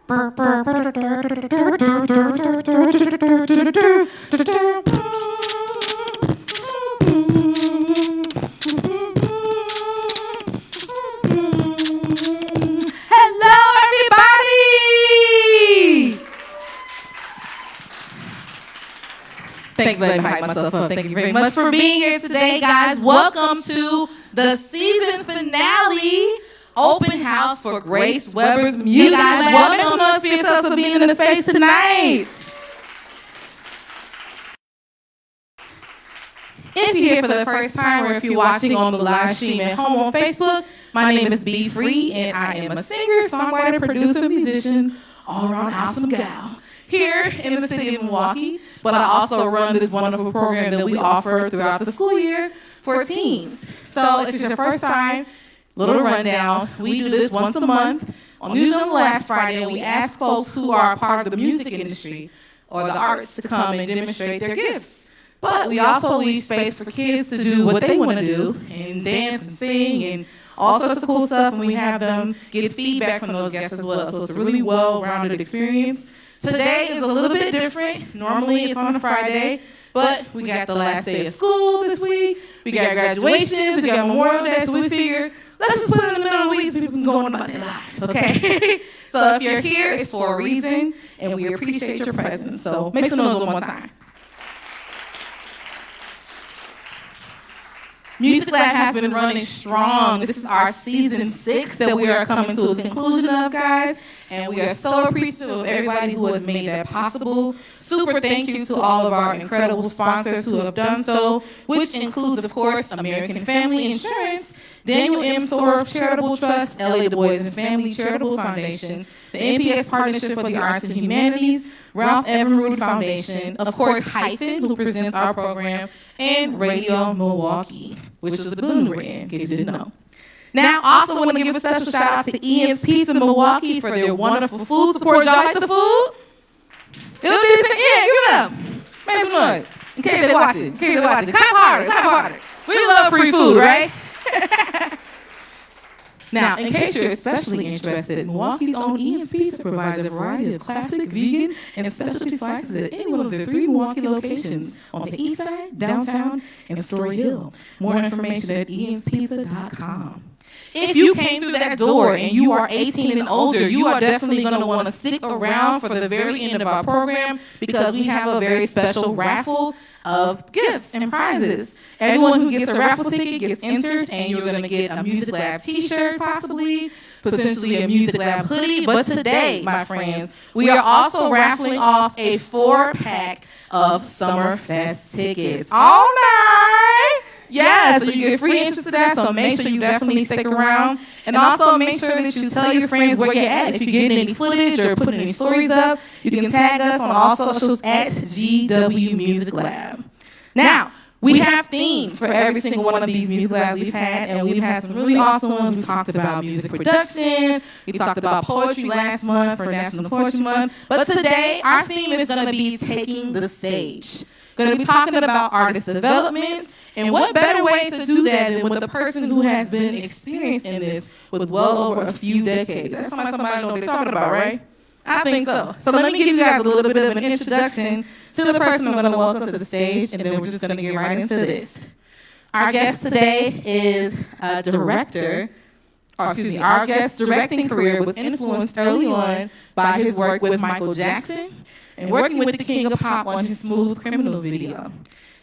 Thank you for inviting myself up. Thank you very much for being here today, guys. Welcome to the season finale open house for Grace Weber's Music Lab. Welcome. Make some noise for yourselves for being in the space tonight. If you're here for the first time or if you're watching on the live stream at home on Facebook, my name is B Free and I am a singer, songwriter, producer, musician, all-around awesome gal here in the city of Milwaukee, but I also run this wonderful program that we offer throughout the school year for teens. So if it's your first time, little rundown, we do this once a month, usually on the last Friday, and we ask folks who are part of the music industry or the arts to come and demonstrate their gifts. But we also leave space for kids to do what they want to do and dance and sing and all sorts of cool stuff, and we have them get feedback from those guests as well. So it's a really well-rounded experience. Today is a little bit different. Normally it's on a Friday, but we got the last day of school this week. We got graduations. We got Memorial Day, so we figured let's just put it in the middle of the week so people can go on about their lives, okay? So if you're here, it's for a reason, and we appreciate your presence. So make some noise one more time. Music Lab has been running strong. This is our season 6 that we are coming to a conclusion of, guys. And we are so appreciative of everybody who has made that possible. Super thank you to all of our incredible sponsors who have done so, which includes, of course, American Family Insurance, Daniel M. Soroff Charitable Trust, LA Du Bois and Family Charitable Foundation, the NPS Partnership for the Arts and Humanities, Ralph Evinrude Foundation, of course, Hyphen, who presents our program, and Radio Milwaukee, which is the building we're in, in case you didn't know. Now, also want to give a special shout out to Ian's Pizza Milwaukee for their wonderful food support. Y'all like the food? It'll be decent. Yeah, give it up. Make some noise. In case they're watching. Clap harder. We love free food, right? Now, in case you're especially interested, Milwaukee's own Ian's Pizza provides a variety of classic, vegan, and specialty slices at any one of their 3 Milwaukee locations on the east side, downtown, and Story Hill. More information at ianspizza.com. If you came through that door and you are 18 and older, you are definitely going to want to stick around for the very end of our program because we have a very special raffle of gifts and prizes. Everyone who gets a raffle ticket gets entered, and you're going to get a Music Lab t-shirt, possibly, potentially a Music Lab hoodie. But today, my friends, we are also raffling off a 4-pack of Summerfest tickets. All right. Yeah, so you get free entrance to that, so make sure you definitely stick around. And also make sure that you tell your friends where you're at. If you're getting any footage or putting any stories up, you can tag us on all socials at GW Music Lab. Now, we have themes for every single one of these music labs we've had, and we've had some really awesome ones. We talked about music production. We talked about poetry last month for National Poetry Month. But today, our theme is going to be taking the stage. Going to be talking about artist development, and what better way to do that than with a person who has been experienced in this with well over a few decades. That's somebody knows what they're talking about, right? I think so. So let me give you guys a little bit of an introduction to the person I'm going to welcome to the stage, and then we're just going to get right into this. Our guest today is a director. Our guest's directing career was influenced early on by his work with Michael Jackson and working with the King of Pop on his Smooth Criminal video.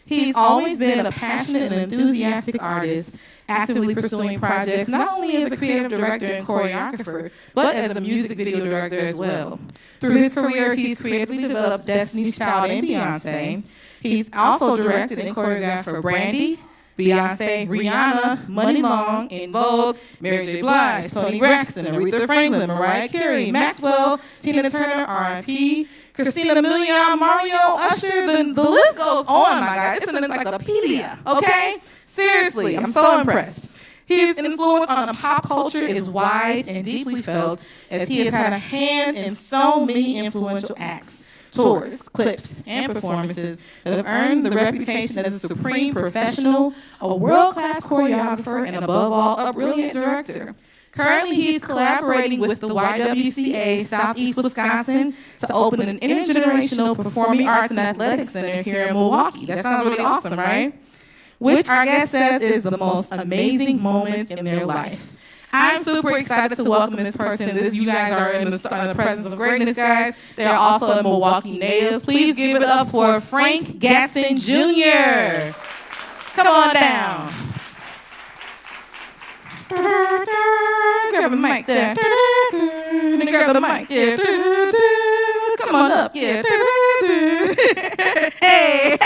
He's always been a passionate and enthusiastic artist, actively pursuing projects not only as a creative director and choreographer, but as a music video director as well. Through his career, he's creatively developed Destiny's Child and Beyonce. He's also directed and choreographed for Brandy, Beyonce, Rihanna, Money Long, En Vogue, Mary J. Blige, Toni Braxton, Aretha Franklin, Mariah Carey, Maxwell, Tina Turner, R.I.P., Christina Milian, Mario, Usher, the list goes on, my God. It's an encyclopedia, okay? Seriously, I'm so impressed. His influence on pop culture is wide and deeply felt, as he has had a hand in so many influential acts, tours, clips, and performances that have earned the reputation as a supreme professional, a world-class choreographer, and above all, a brilliant director. Currently, he is collaborating with the YWCA Southeast Wisconsin to open an intergenerational performing arts and athletics center here in Milwaukee. That sounds really awesome, right? Which our guest says is the most amazing moment in their life. I'm super excited to welcome this person. You guys are in the presence of greatness, guys. They are also a Milwaukee native. Please give it up for Frank Gatson Jr. Come on down. Grab the mic there. And grab the mic. Yeah. Come on up. Yeah. Hey.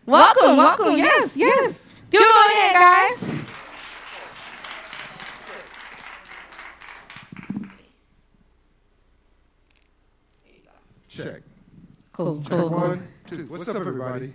Welcome. Yes. Give it a hand, guys. Check. Cool. 1, 2. What's up, everybody?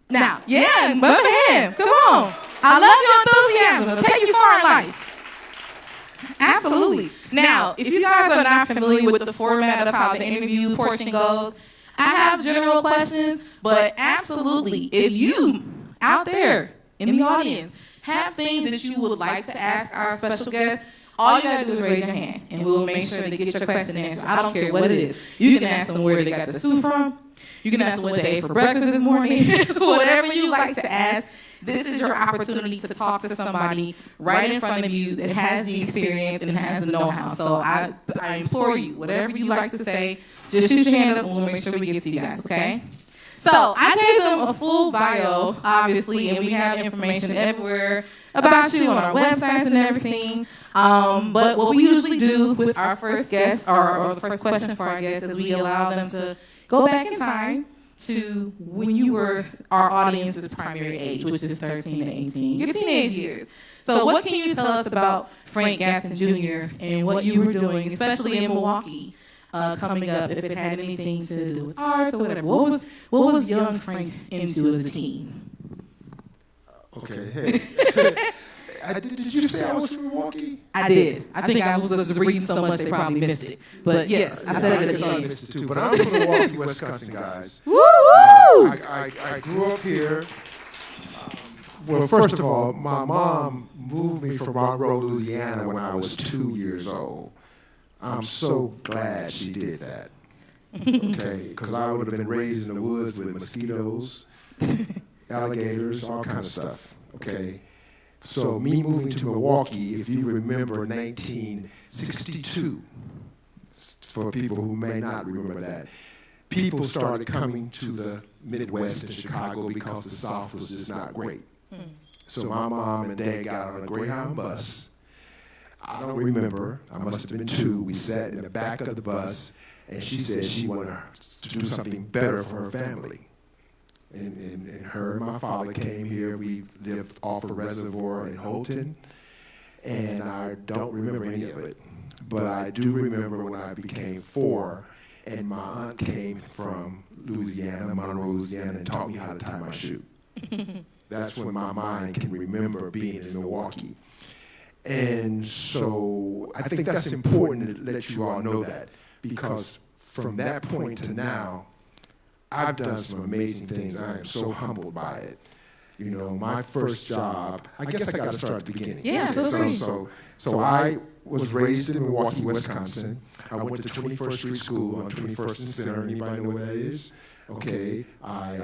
Now, yeah, move ahead. Come on. I love your enthusiasm. It'll take you far in life. Absolutely. Now, if you guys are not familiar with the format of how the interview portion goes, I have general questions, but absolutely, if you out there in the audience have things that you would like to ask our special guest, all you gotta do is raise your hand, and we'll make sure to get your question answered. I don't care what it is. You can ask them where they got the soup from. You can ask them what they ate for breakfast this morning. Whatever you like to ask, this is your opportunity to talk to somebody right in front of you that has the experience and has the know-how. So I implore you, whatever you like to say, just shoot your hand up and we'll make sure we get to you guys, okay? So I gave them a full bio, obviously, and we have information everywhere about you on our websites and everything. But what we usually do with our first guest, or the first question for our guests, is we allow them to go back in time to when you were our audience's primary age, which is 13 and 18, your teenage years. So what can you tell us about Frank Gatson Jr. and what you were doing, especially in Milwaukee, coming up, if it had anything to do with arts or whatever? What was young Frank into as a teen? Okay, hey. Did you say I was from Milwaukee? I did. I think I was just reading so much they probably missed it. But yes, I said it at the end. Missed it too. But I'm from Milwaukee, Wisconsin, guys. Woo! I grew up here. Well, first of all, my mom moved me from Monroe, Louisiana when I was 2 years old. I'm so glad she did that. Okay, because I would have been raised in the woods with mosquitoes, alligators, all kinds of stuff. Okay. So me moving to Milwaukee, if you remember 1962, for people who may not remember that, people started coming to the Midwest and Chicago because the South was just not great. So my mom and dad got on a Greyhound bus. I don't remember. I must have been 2. We sat in the back of the bus, and she said she wanted to do something better for her family. And her and my father came here. We lived off a reservoir in Holton, and I don't remember any of it. But I do remember when I became 4, and my aunt came from Louisiana, Monroe, Louisiana, and taught me how to tie my shoe. That's when my mind can remember being in Milwaukee. And so I think that's important to let you all know that, because from that point to now, I've done some amazing things. I am so humbled by it. You know, my first job, I guess I got to start at the beginning. Yeah, okay, so I was raised in Milwaukee, Wisconsin. I went to 21st Street School on 21st and Center. Anybody know where that is? Okay. I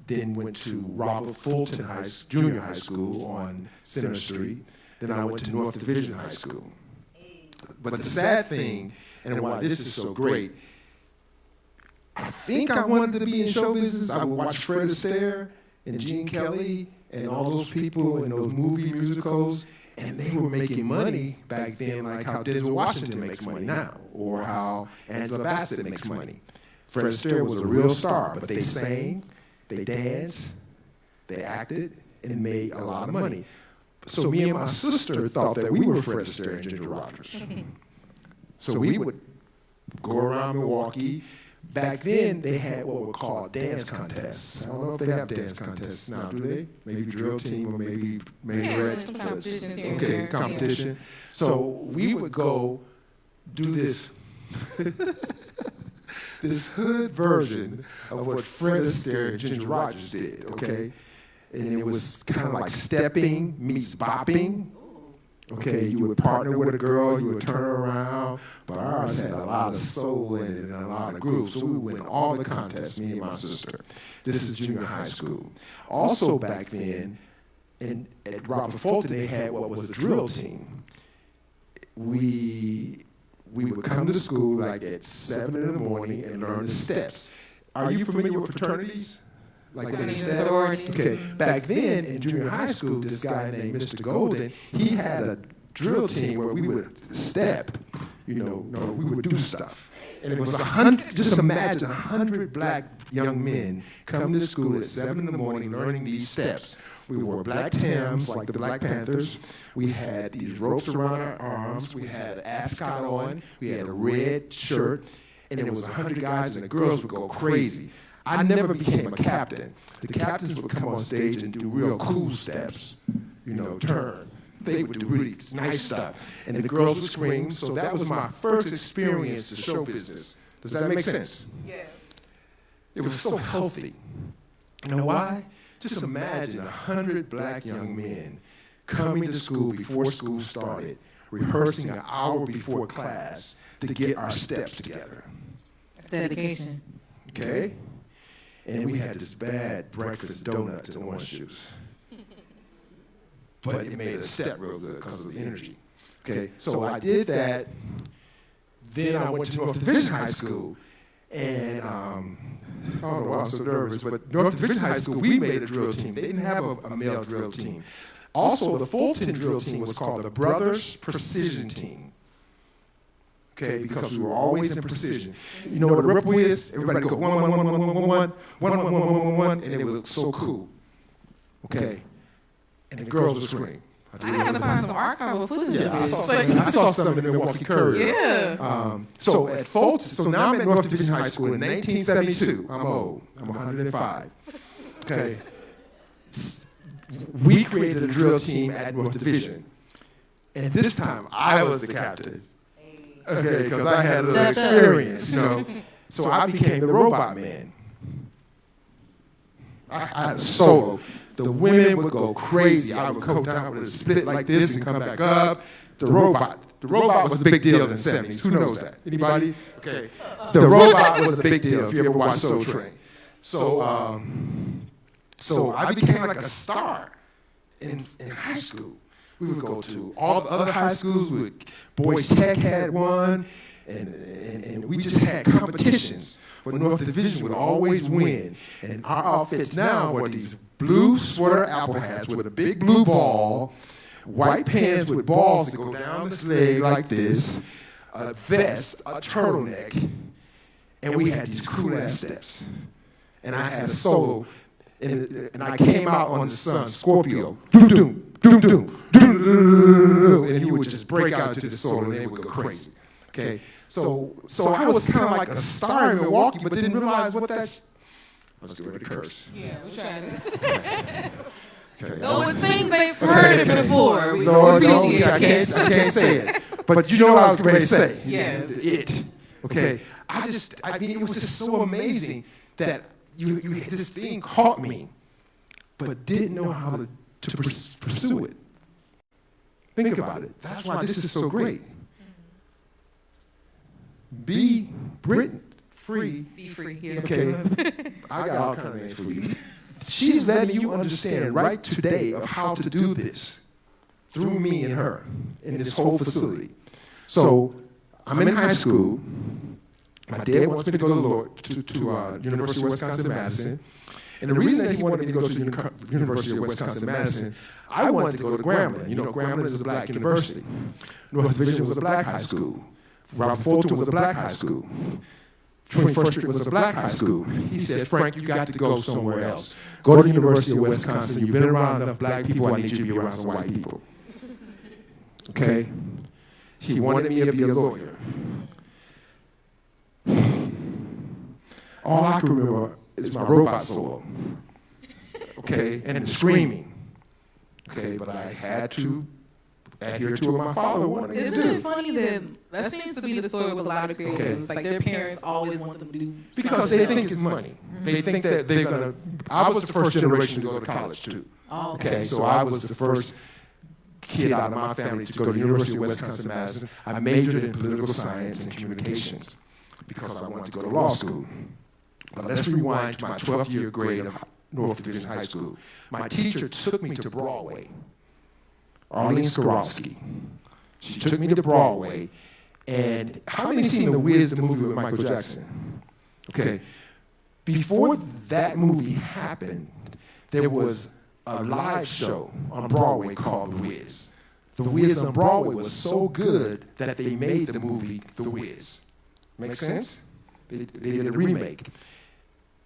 then went to Robert Fulton Junior High School on Center Street. Then I went to North Division High School. But the sad thing, and why this is so great, I think I wanted to be in show business. I would watch Fred Astaire and Gene Kelly and all those people in those movie musicals, and they were making money back then like how Denzel Washington makes money now, or how Angela Bassett makes money. Fred Astaire was a real star, but they sang, they danced, they acted, and made a lot of money. So me and my sister thought that we were Fred Astaire and Ginger Rogers. So we would go around Milwaukee. Back then, they had what were called dance contests. I don't know if they have dance contests now, do they? Maybe drill team or maybe Reds. Okay, competition. Yeah. So we would go do this this hood version of what Fred Astaire and Ginger Rogers did, okay? And it was kind of like stepping meets bopping. Okay, you would partner with a girl, you would turn her around, but ours had a lot of soul in it and a lot of groove, so we would win all the contests, me and my sister. This is junior high school. Also back then, at Robert Fulton, they had what was a drill team. We would come to school like at 7 in the morning and learn the steps. Are you familiar with fraternities? Like the steps? Okay, back then in junior high school, this guy named Mr. Golden, he had a drill team where we would step, we would do stuff. And it was 100, just imagine 100 black young men come to school at 7 in the morning learning these steps. We wore black Timbs like the Black Panthers. We had these ropes around our arms. We had an ascot on. We had a red shirt. And it was 100 guys, and the girls would go crazy. I never became a captain. The captains would come on stage and do real cool steps, turn. They would do really nice stuff. And the girls would scream. So that was my first experience in show business. Does that make sense? Yeah. It was so healthy. You know why? Just imagine 100 black young men coming to school before school started, rehearsing an hour before class to get our steps together. That's dedication. Okay? And we had this bad breakfast, donuts and orange juice. But it made us step real good because of the energy. Okay? So I did that. Then I went to North Division High School. And I don't know why I'm so nervous, but North Division High School, we made a drill team. They didn't have a male drill team. Also, the Fulton drill team was called the Brothers Precision Team. Okay, because we were always in precision. You know what a ripple is? Everybody go 1, 1, 1, 1, 1, 1, 1, 1, 1, 1, 1, 1, 1, and it would look so cool. Okay, and the girls would scream. I have to find some archival footage of this. I saw some in the Milwaukee Courier. Yeah. So at Fulton, so now I'm at North Division High School in 1972. I'm old. I'm 105. Okay. We created a drill team at North Division. And this time, I was the captain. Okay, because I had a little experience, So I became the robot man. I had a solo. The women would go crazy. I would come down with a split like this and come back up. The robot was a big deal in the 70s. Who knows that? Anybody? Okay. The robot was a big deal if you ever watched Soul Train. So I became like a star in high school. We would go to all the other high schools. Boys Tech had one, and we just had competitions. But North Division would always win. And our outfits now were these blue sweater apple hats with a big blue ball, white pants with balls that go down the leg like this, a vest, a turtleneck, and we had these cool-ass steps. And I had a solo, and I came out on the sun, Scorpio, doom-doom, doom-doom, doom-doom, and you would just break out to the solo, and they would go crazy. Okay? So I was kind of like a star in Milwaukee, but didn't realize what that... I was getting ready to curse. Yeah, we're trying to... Okay. Those things they've heard it before. Lord, I can't say it. But you know what I was ready to say. Yeah. It. Okay. I mean, it was just so amazing that this thing caught me, but didn't know how to pursue it. Think about it. That's why this is so great. Be Brit free. Be free. Yeah. Okay. I got all kinds of names for you. She's letting you understand right today of how to do this through me and her in this whole facility. So I'm in high school. My dad wants me to go to University of Wisconsin-Madison. And the reason that he wanted me to go to University of Wisconsin-Madison, I wanted to go to Grambling. You know, Grambling is a black university. North Division was a black high school. Robert Fulton was a black high school. 21st Street was a black high school. He said, Frank, you got to go somewhere else. Go to the University of Wisconsin. You've been around enough black people. I need you to be around some white people. Okay? He wanted me to be a lawyer. All I can remember is my robot solo. Okay? And the screaming. Okay? But I had to adhere to what my father wanted me to do. Isn't it funny that seems to be the story with a lot of creators? Like their parents always want them to do because they think it's money. They think that they're going to... I was the first generation to go to college, too. Oh, okay, so I was the first kid out of my family to go to the University of Wisconsin-Madison. I majored in political science and communications because I wanted to go to law school. But let's rewind to my 12th year grade of North Division High School. My teacher took me to Broadway, Arlene Skorowski. She took me to Broadway, and how many seen The Wiz, the movie with Michael Jackson? Okay, before that movie happened, there was a live show on Broadway called The Wiz. The Wiz on Broadway was so good that they made the movie The Wiz. Make sense? They did a remake.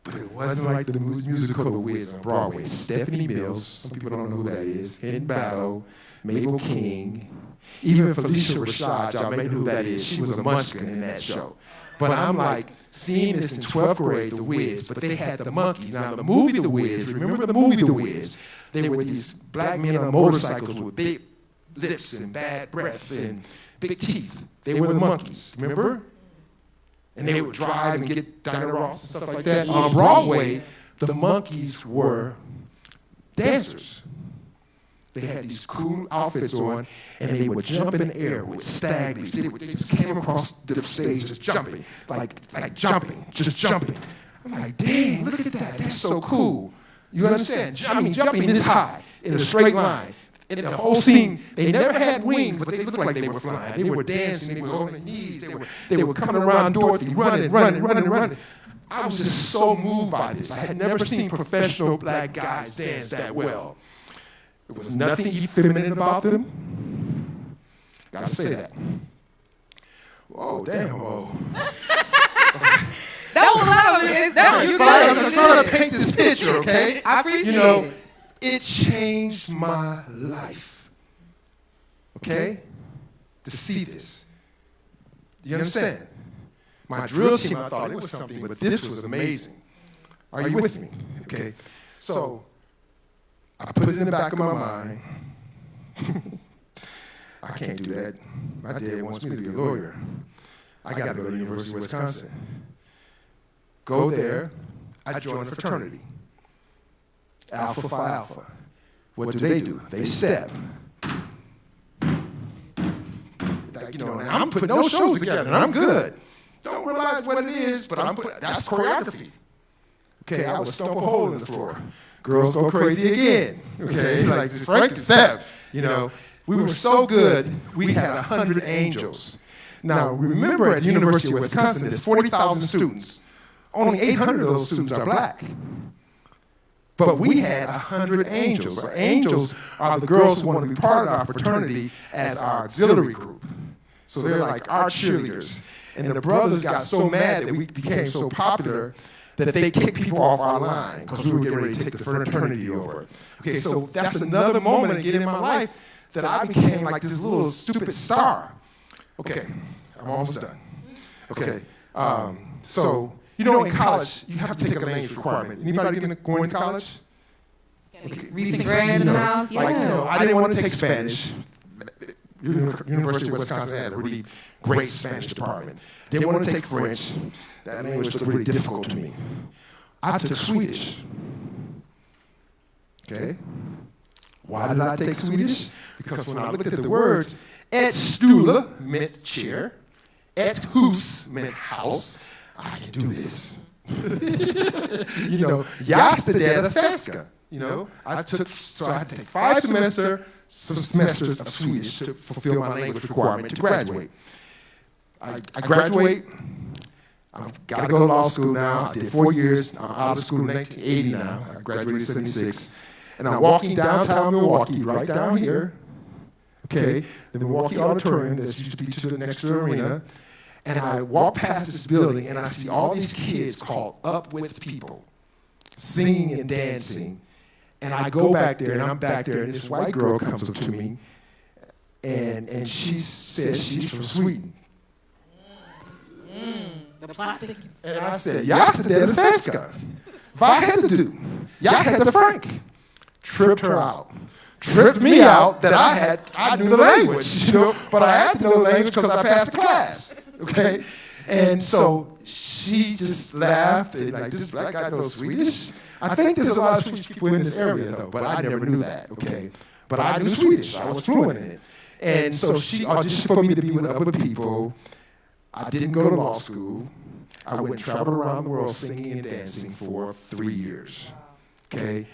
But it wasn't like the musical The Wiz on Broadway. Stephanie Mills, some people don't know who that is, Henry Battle, Mabel King, even Felicia Rashad, y'all may know who that is. She was a munchkin in that show. But I'm like, seeing this in 12th grade, The Wiz, but they had the monkeys. Now, the movie The Wiz, remember the movie The Wiz? They were these black men on motorcycles with big lips and bad breath and big teeth. They were the monkeys, remember? And they would drive and get Diana Ross and stuff like that. On Broadway, the monkeys were dancers. They had these cool outfits on, and they would jump in the air with stag leaps. They just came across the stage just jumping, like jumping, just jumping. I'm like, dang, look at that. That's so cool. You understand? I mean, jumping this high in a straight line. In the whole scene, they never had wings, but they looked like they were flying. They were dancing. They were on their knees. They were coming around Dorothy, running. I was just so moved by this. I had never seen professional black guys dance that well. There was nothing effeminate about them. Gotta say that. Oh, damn, oh. That was a lot of it. I'm trying to paint this picture, okay? I appreciate it. It changed my life, okay, to see this. Do you understand? My drill team, I thought it was something, but this was amazing. Are you with me? Okay, so I put it in the back of my mind. I can't do that. My dad wants me to be a lawyer. I got to go to the University of Wisconsin. Go there. I joined a fraternity. Alpha Phi Alpha. What do? They step. And I'm putting those shows together, and I'm good. Don't realize what it is, but that's choreography. Okay, I would stomp a hole in the floor. Girls go crazy again. Okay, like this Frank and Seth. We were so good, we had 100 angels. Now, remember at the University of Wisconsin, there's 40,000 students. Only 800 of those students are black. But we had 100 angels. So angels are the girls who want to be part of our fraternity as our auxiliary group. So they're like our cheerleaders. And the brothers got so mad that we became so popular that they kicked people off our line because we were getting ready to take the fraternity over. Okay, so that's another moment again in my life that I became like this little stupid star. Okay, I'm almost done. Okay, so... in college, you have to take a language requirement. Anybody going to college? Okay. Recent grad in the house? Yeah. I didn't want to take Spanish. University of Wisconsin had a really great Spanish department. Didn't want to take French. That language looked really difficult to me. I took Swedish. Okay? Why did I take Swedish? Because when I looked at the words, ett stula meant chair, ett hus meant house. I can do this. Jag studerade svenska. I had to take 5 semesters of Swedish to fulfill my language requirement to graduate. I graduate. I've got to go to law school now. I did 4 years. I'm out of school in 1980 now. I graduated in 76. And I'm walking downtown Milwaukee, right down here. Okay, the Milwaukee Auditorium that used to be next to the arena. And I walk past this building, and I see all these kids called Up With People, singing and dancing. And I go back there, and I'm back there, and this white girl comes up to me, and she says she's from Sweden. The plot thickens. And I said, jag studerade svenska. Vad hette du? Jag hette Frank. Tripped her out. Tripped me out that I knew the language, but I had to know the language because I passed the class. Okay, and so she just laughed and like, this black guy knows Swedish? I think there's a lot of Swedish people in this area though, but I never knew that, okay? but I knew Swedish. I was fluent in it. And so she auditioned for me to be with other people. I didn't go to law school. I went and traveled around the world singing and dancing for 3 years. Okay?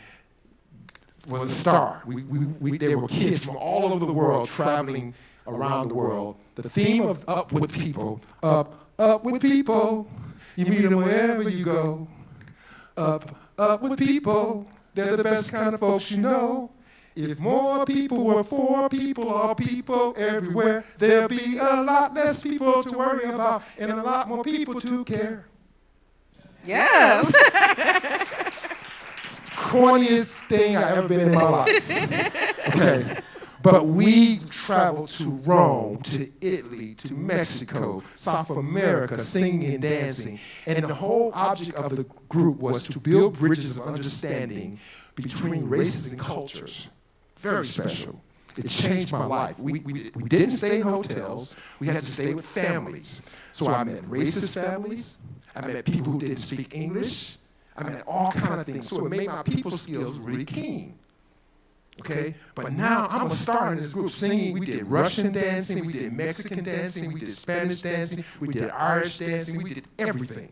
Was a star. There were kids from all over the world traveling around the world. The theme of Up With People, up with people, you meet them wherever you go. Up with people, they're the best kind of folks you know. If more people were for people or people everywhere, there'll be a lot less people to worry about and a lot more people to care. Yeah. Corniest thing I ever been in my life. Okay. But we traveled to Rome, to Italy, to Mexico, South America, singing and dancing. And the whole object of the group was to build bridges of understanding between races and cultures. Very special. It changed my life. We didn't stay in hotels. We had to stay with families. So I met racist families. I met people who didn't speak English. I met all kinds of things. So it made my people skills really keen. Okay? But now I'm a star in this group singing. We did Russian dancing. We did Mexican dancing. We did Spanish dancing. We did Irish dancing. We did everything.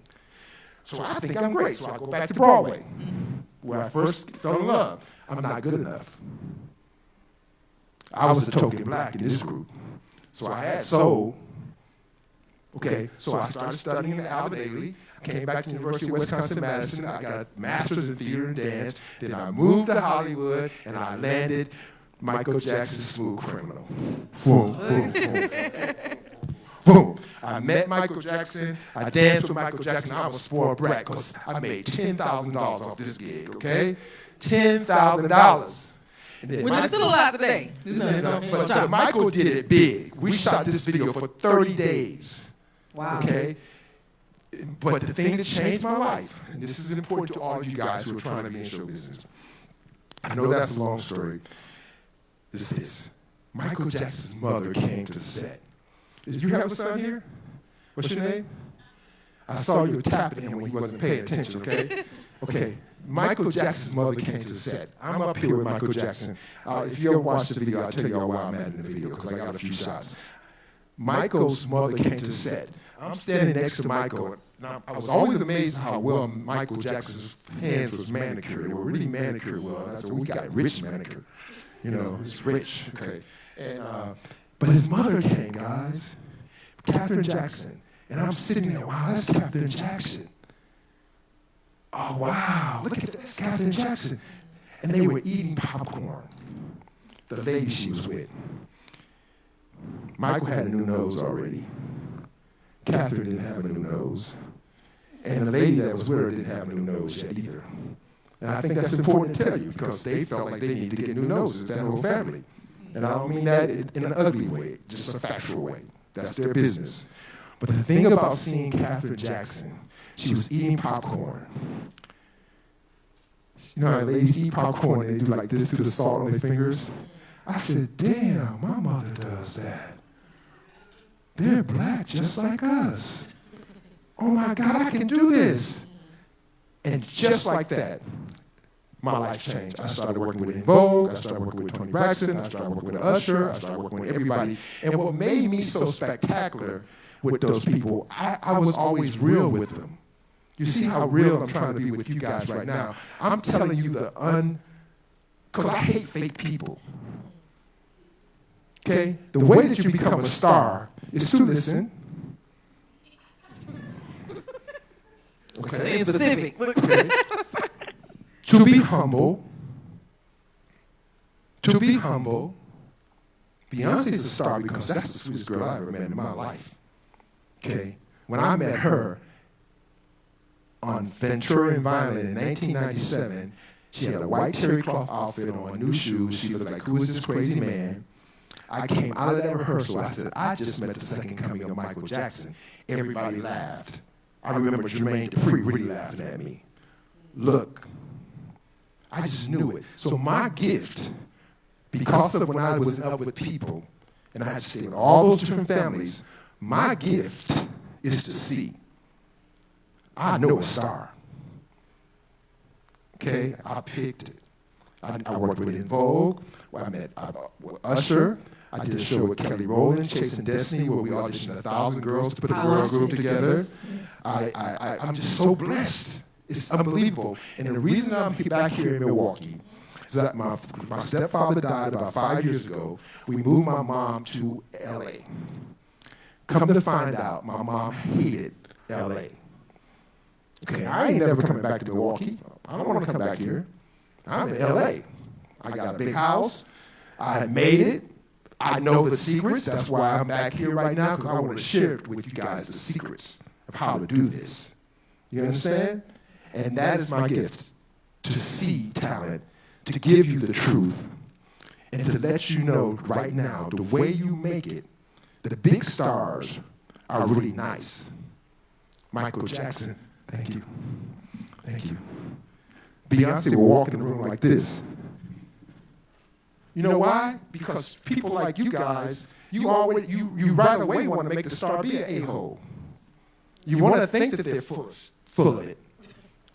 So I think I'm great. So I go back to Broadway, where I first fell in love. I'm not good enough. I was the token black in this group. So I had soul. Okay, so I started studying at Albert Ailey. I came back to the University of Wisconsin-Madison. I got a master's in theater and dance. Then I moved to Hollywood, and I landed Michael Jackson's Smooth Criminal. Boom, boom, boom. Boom. I met Michael Jackson. I danced with Michael Jackson. I was a spoiled brat because I made $10,000 off this gig, okay? $10,000. Which is still a lot today. But Michael did it big. We shot this video for 30 days. Wow. Okay? But the thing that changed my life, and this is important to all of you guys who are trying to be in show business, I know that's a long story, is this. Michael Jackson's mother came to the set. Did you have a son here? What's your name? I saw you tapping him when he wasn't paying attention, okay? Okay. Michael Jackson's mother came to the set. I'm up here with Michael Jackson. If you ever watch the video, I'll tell you all why I'm at in the video, because I got a few shots. Michael's mother came to the set. I'm standing next to Michael. Now, I was always amazed how well Michael Jackson's hands was manicured. They were really manicured well. And I said, we got rich manicure. You know, it's rich. Okay. And, but his mother came, guys. Katherine Jackson. And I'm sitting there, wow, that's Katherine Jackson. Oh, wow, look at that, that's Katherine Jackson. And they were eating popcorn, the lady she was with. Michael had a new nose already. Katherine didn't have a new nose. And the lady that was with her didn't have a new nose yet either. And I think that's important to tell you because they felt like they needed to get new noses, that whole family. And I don't mean that in an ugly way, just a factual way. That's their business. But the thing about seeing Katherine Jackson, she was eating popcorn. You know how ladies eat popcorn and they do like this to the salt on their fingers? I said, damn, my mother does that. They're black just like us. Oh my God, I can do this. And just like that, my life changed. I started working with En Vogue, I started working with Toni Braxton, I started working with Usher, I started working with everybody. And what made me so spectacular with those people, I was always real with them. You see how real I'm trying to be with you guys right now. I'm telling you because I hate fake people. Okay? The way that you become a star is to listen. Okay? It's specific. Okay. To be humble. To be humble. Beyonce's a star because that's the sweetest girl I ever met in my life. Okay? When I met her on Ventura and Violin in 1997, she had a white terry cloth outfit on, new shoes. She looked like, who is this crazy man? I came out of that rehearsal. I said, I just met the second coming of Michael Jackson. Everybody laughed. I remember Jermaine Dupri really laughing at me. Look, I just knew it. So my gift, because of when I was up with people, and I had to stay with all those different families, my gift is to see. I know a star. Okay, I picked it. I worked with In Vogue. I met Usher. I did a show with Kelly Rowland, Chasing Destiny, where we auditioned 1,000 girls to put a girl group together. I'm just so blessed. It's unbelievable. And the reason I'm back here in Milwaukee is that my stepfather died about 5 years ago. We moved my mom to L.A. Come to find out, my mom hated L.A. Okay, I ain't never coming back to Milwaukee. I don't want to come back here. I'm in L.A. I got a big house. I had made it. I know the secrets. That's why I'm back here right now, because I want to share with you guys the secrets of how to do this. You understand? And that is my gift, to see talent, to give you the truth, and to let you know right now, the way you make it, the big stars are really nice. Michael Jackson, thank you. Thank you. Beyonce will walk in the room like this. You know why? Because people like you guys, you right away want to make the star be an a-hole. You want to think that they're full of it.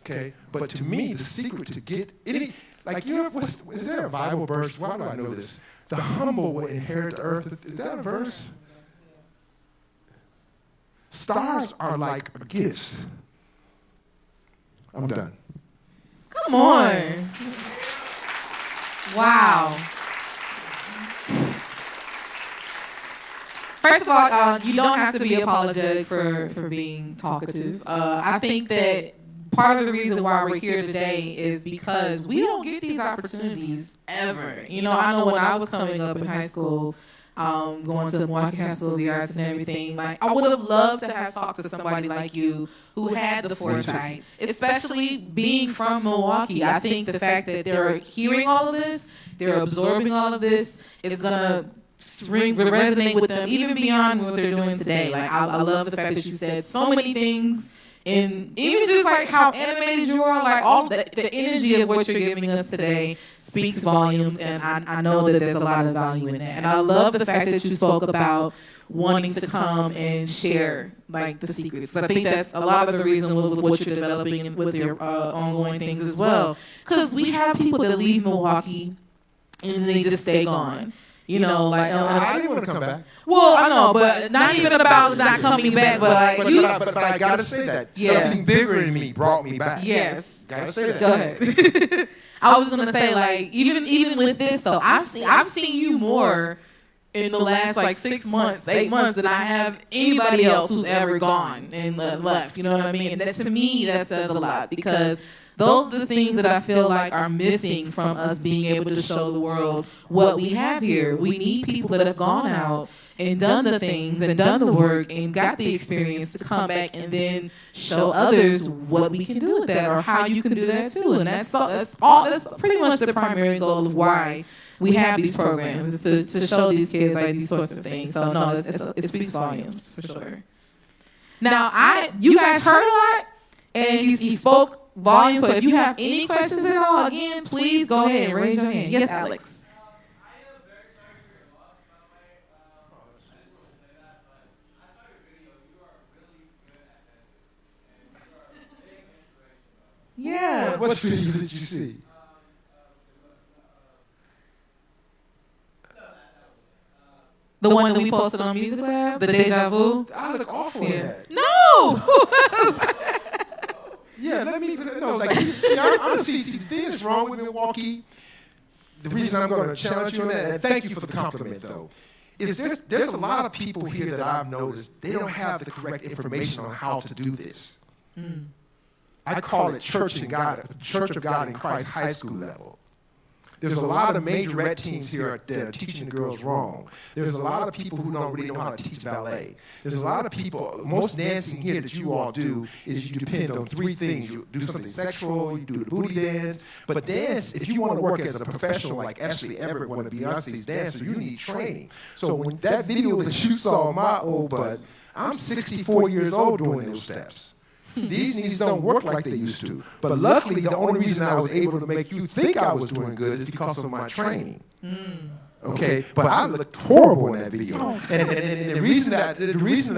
Okay? But to me, the secret to get any, like, you know, is there a Bible verse? Why do I know this? The humble will inherit the earth. Is that a verse? Stars are like gifts. I'm done. Come on. Wow. First of all, you don't have to be apologetic for being talkative. I think that part of the reason why we're here today is because we don't get these opportunities ever. You know, I know when I was coming up in high school, going to the Milwaukee High School of the Arts and everything, like, I would have loved to have talked to somebody like you who had the foresight, especially being from Milwaukee. I think the fact that they're hearing all of this, they're absorbing all of this, is going to resonate with them even beyond what they're doing today. Like, I love the fact that you said so many things, and even just like how animated you are, like all the energy of what you're giving us today speaks volumes, and I know that there's a lot of value in that. And I love the fact that you spoke about wanting to come and share like the secrets. I think that's a lot of the reason with what you're developing and with your ongoing things as well. Because we have people that leave Milwaukee and they just stay gone. You know, like I didn't want to come back. Well, I know, but not even about not coming back, but like but I gotta say that something bigger in me brought me back. Yes, gotta say that. Go ahead. I was gonna say, like, even with this, though, I've seen you more in the last like 6 months, 8 months than I have anybody else who's ever gone and left. You know what I mean? And that, to me, that says a lot, because those are the things that I feel like are missing from us being able to show the world what we have here. We need people that have gone out and done the things and done the work and got the experience to come back and then show others what we can do with that, or how you can do that too. And that's pretty much the primary goal of why we have these programs, is to show these kids like these sorts of things. So no, it speaks volumes for sure. Now, you guys heard a lot, and he spoke volume. So if you have any questions at all, again, please go ahead and raise your hand. Yes, Alex. I am very sorry for your loss, by the way. I just want to say that, but I saw your video. You are really good at dancing, and you are a big inspiration. Yeah. What video did you see? The one that we posted on Music Lab, the Deja Vu. I look awful in that. No. Yeah, let me, no, like, see, honestly, the thing that's wrong with Milwaukee, the reason I'm going to challenge you on that, and thank you for the compliment, though, is there's a lot of people here that I've noticed, they don't have the correct information on how to do this. I call it Church of God in Christ high school level. There's a lot of majorette teams here that are teaching the girls wrong. There's a lot of people who don't really know how to teach ballet. There's a lot of people, most dancing here that you all do is you depend on 3 things. You do something sexual, you do the booty dance, but dance, if you want to work as a professional like Ashley Everett, one of Beyonce's dancers, you need training. So when that video that you saw, my old bud, I'm 64 years old doing those steps. These knees don't work like they used to. But luckily, the only reason I was able to make you think I was doing good is because of my training. Okay? But I looked horrible in that video. And the reason that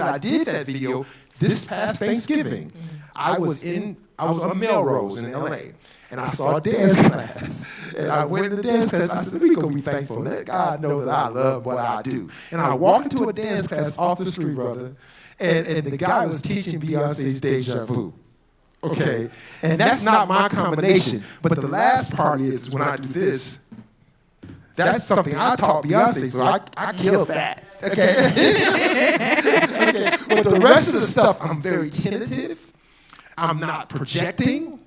I did that video, this past Thanksgiving, I was in I was on Melrose in L.A., and I saw a dance class. And I went to the dance class. I said, let me go be thankful. Let God know that I love what I do. And I walked into a dance class off the street, brother, and the guy was teaching Beyonce's Deja Vu. Okay? And that's not my combination. But the last part is when I do this, that's something I taught Beyonce, so I killed that. Okay? Okay. But the rest of the stuff, I'm very tentative. I'm not projecting.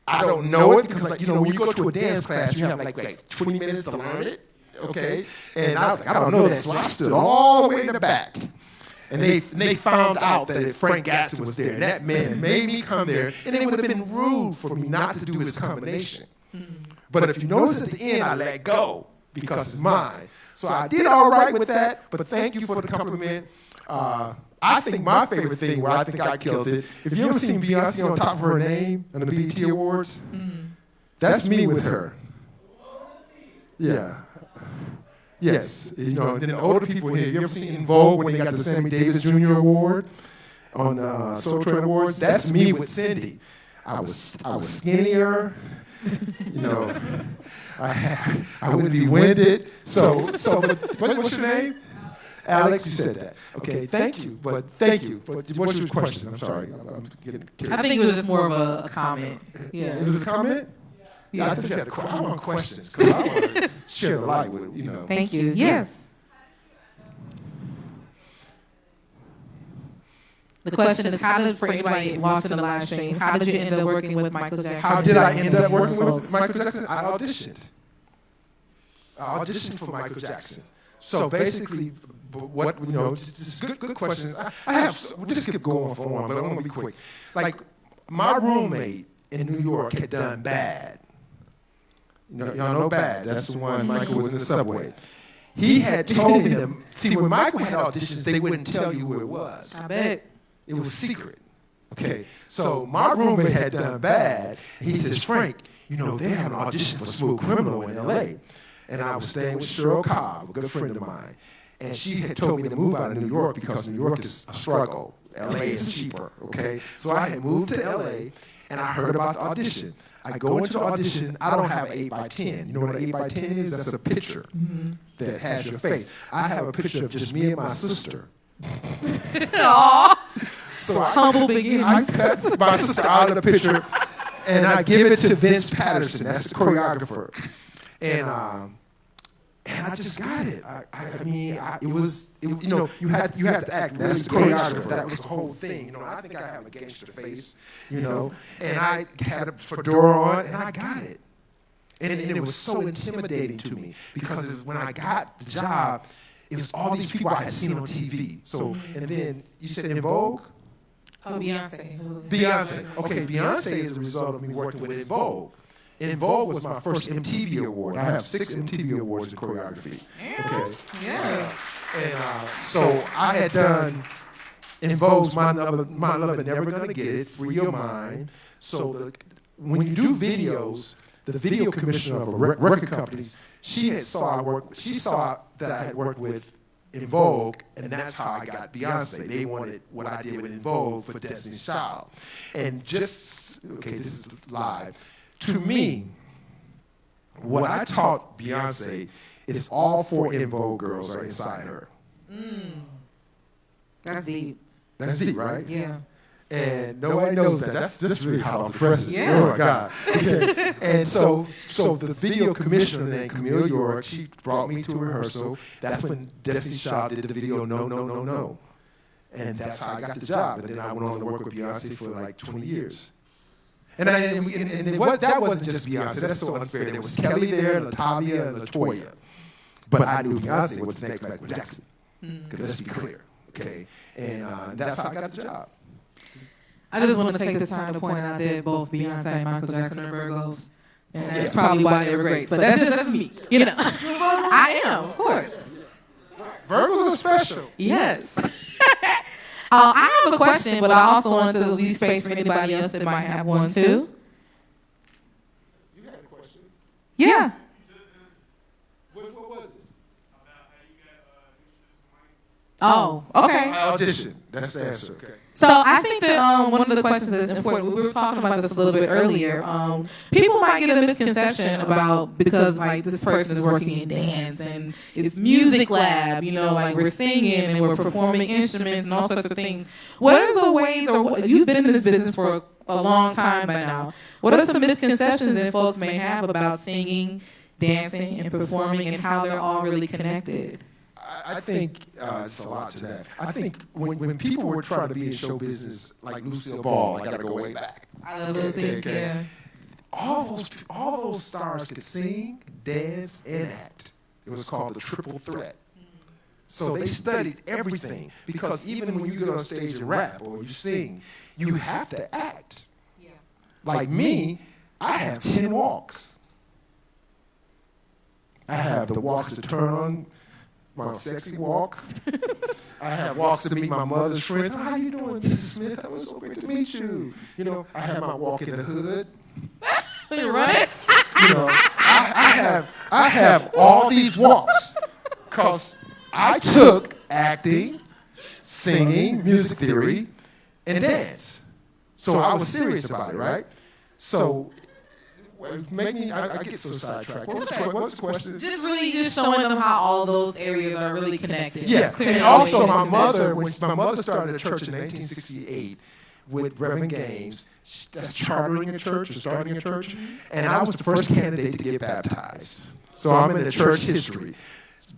I don't know it because, like, you know, when you go to a dance class, you have like 20 minutes to learn it, okay? And I was like, I don't know that, so I stood all the way in the back. And they found out that Frank Gatson was there, and that man made me come there, and it would have been rude for me not to do his combination. But if you notice at the end, I let go because it's mine. So I did all right with that, but thank you for the compliment. I think my favorite thing where I think I killed it, if you ever seen Beyonce on top of her name on the BET Awards, that's me with her. Yeah. Yes. You know, and then the older people here, you ever seen In Vogue when they got the Sammy Davis Jr. Award on Soul Train Awards? That's me with Cindy. I was skinnier. You know, I wouldn't be winded. So what's your name? Alex, you said that. Okay, thank you. But what's your question? I'm sorry. I'm getting curious. I think it was just more of a comment. Yeah. It was a comment? Yeah, I think you had I want questions because I want to share the light with, you know. Thank you. Yes. The question is, how did, for anybody watching the live stream, how did you end up working with Michael Jackson? How did I end up working with Michael Jackson? I auditioned. For Michael Jackson. So basically, what, you know, just good questions. I have, we'll just keep going for one, but I'm going to be quick. Like, my roommate in New York had done Bad. You know, y'all know Bad. That's the one Michael was in the subway. He had told me them, see, when Michael had auditions, they wouldn't tell you who it was. I bet. It was secret. Okay, so my roommate had done Bad. He says, Frank, you know, they have an audition for Smooth Criminal in L.A., and I was staying with Cheryl Cobb, a good friend of mine. And she had told me to move out of New York because New York is a struggle. L.A. is cheaper, okay? So I had moved to L.A., and I heard about the audition. I go into the audition. I don't have an 8x10. You know what an 8x10 is? That's a picture that has your face. I have a picture of just me and my sister. Aww. So Humble beginning. I cut my sister out of the picture, and I give it to Vince Patterson. That's the choreographer. And I just got it. I mean, you know, you have to act. That's the choreographer. That was the whole thing. You know, I think I have a gangster face, you know, and I had a fedora on, and I got it. And it was so intimidating to me because when I got the job, it was all these people I had seen on TV. So, and then you said In Vogue? Oh, Beyonce. Beyonce. Okay, Beyonce is a result of me working with In Vogue. In Vogue was my first MTV award. I have 6 MTV awards in choreography. Okay. Yeah. And so I had done In Vogue's My Love and Never Gonna Get It, Free Your Mind. So when you do videos, the video commissioner of a record companies, she saw that I had worked with In Vogue, and that's how I got Beyonce. They wanted what I did with In Vogue for Destiny's Child. And okay, this is live. To me, what I taught Beyonce is all 4 In Vogue girls are inside her. That's deep. That's deep, right? Yeah. And nobody knows that. That's just really hot off the presses. Yeah. Oh my God. Okay. And so the video commissioner named Camille York, she brought me to a rehearsal. That's when Destiny's Child did the video No, No, No, No. And that's how I got the job. And then I went on to work with Beyonce for like 20 years. And that wasn't just Beyonce. That's so unfair. There was Kelly there, LaTavia, and LaToya. But I knew Beyonce was next to Michael Jackson. Because let's be clear, okay? And that's how I got the job. I just want to take this time to point out that both Beyonce and Michael Jackson are Virgos. And that's probably why they were great. But that's me. You know. I am, of course. Virgos are special. Yes. I have a question, but I also wanted to leave space for anybody else that might have one too. You had a question? Yeah. What was it? About how you got introduced to Mike. Oh, okay. I auditioned. That's the answer. Okay. So I think that one of the questions that's important, we were talking about this a little bit earlier, people might get a misconception about, because like this person is working in dance and it's music lab, you know, like we're singing and we're performing instruments and all sorts of things. What are the ways, or you've been in this business for a long time by now, what are some misconceptions that folks may have about singing, dancing, and performing, and how they're all really connected? I think it's a lot to that. I think when people were trying to be in show business, like Lucille Ball, I got to go way back. I love Lucy, yeah. All those stars could sing, dance, and act. It was called the triple threat. So they studied everything, because even when you get on stage and rap or you sing, you have to act. Yeah. Like me, I have 10 walks. I have the walks to turn on, my sexy walk. I have walks to meet my mother's friends. Oh, how you doing, Mrs. Smith? That was so great to meet you. You know, I have my walk in the hood. You right? You know, I have all these walks because I took acting, singing, music theory, and dance. So I was serious about it, right? So I get so sidetracked. What's the question? Just really just showing them how all those areas are really connected. Yeah, and also my mother, when my mother started a church in 1968 with Reverend Gaines, that's chartering a church or starting a church, and I was the first candidate to get baptized. So I'm in the church history,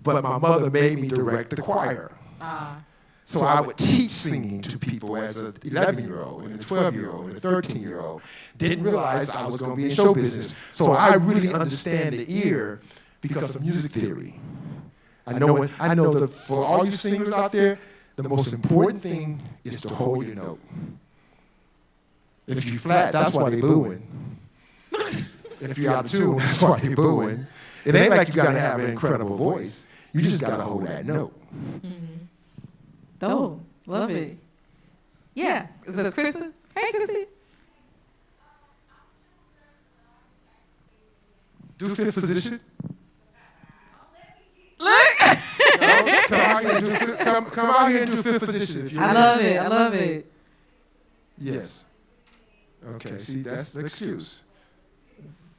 but my mother made me direct the choir. So I would teach singing to people as an 11-year-old and a 12-year-old and a 13-year-old. Didn't realize I was going to be in show business. So I really understand the ear because of music theory. I know that for all you singers out there, the most important thing is to hold your note. If you flat, that's why they booing. If you're out of tune, that's why they booing. It ain't like you got to have an incredible voice. You just got to hold that note. Mm-hmm. Oh, love it. Yeah. Is that Krista? Hey, Krista. Do fifth position. Look. Come out here and do fifth position. If you I love it. I love it. Yes. Okay, see, that's the excuse.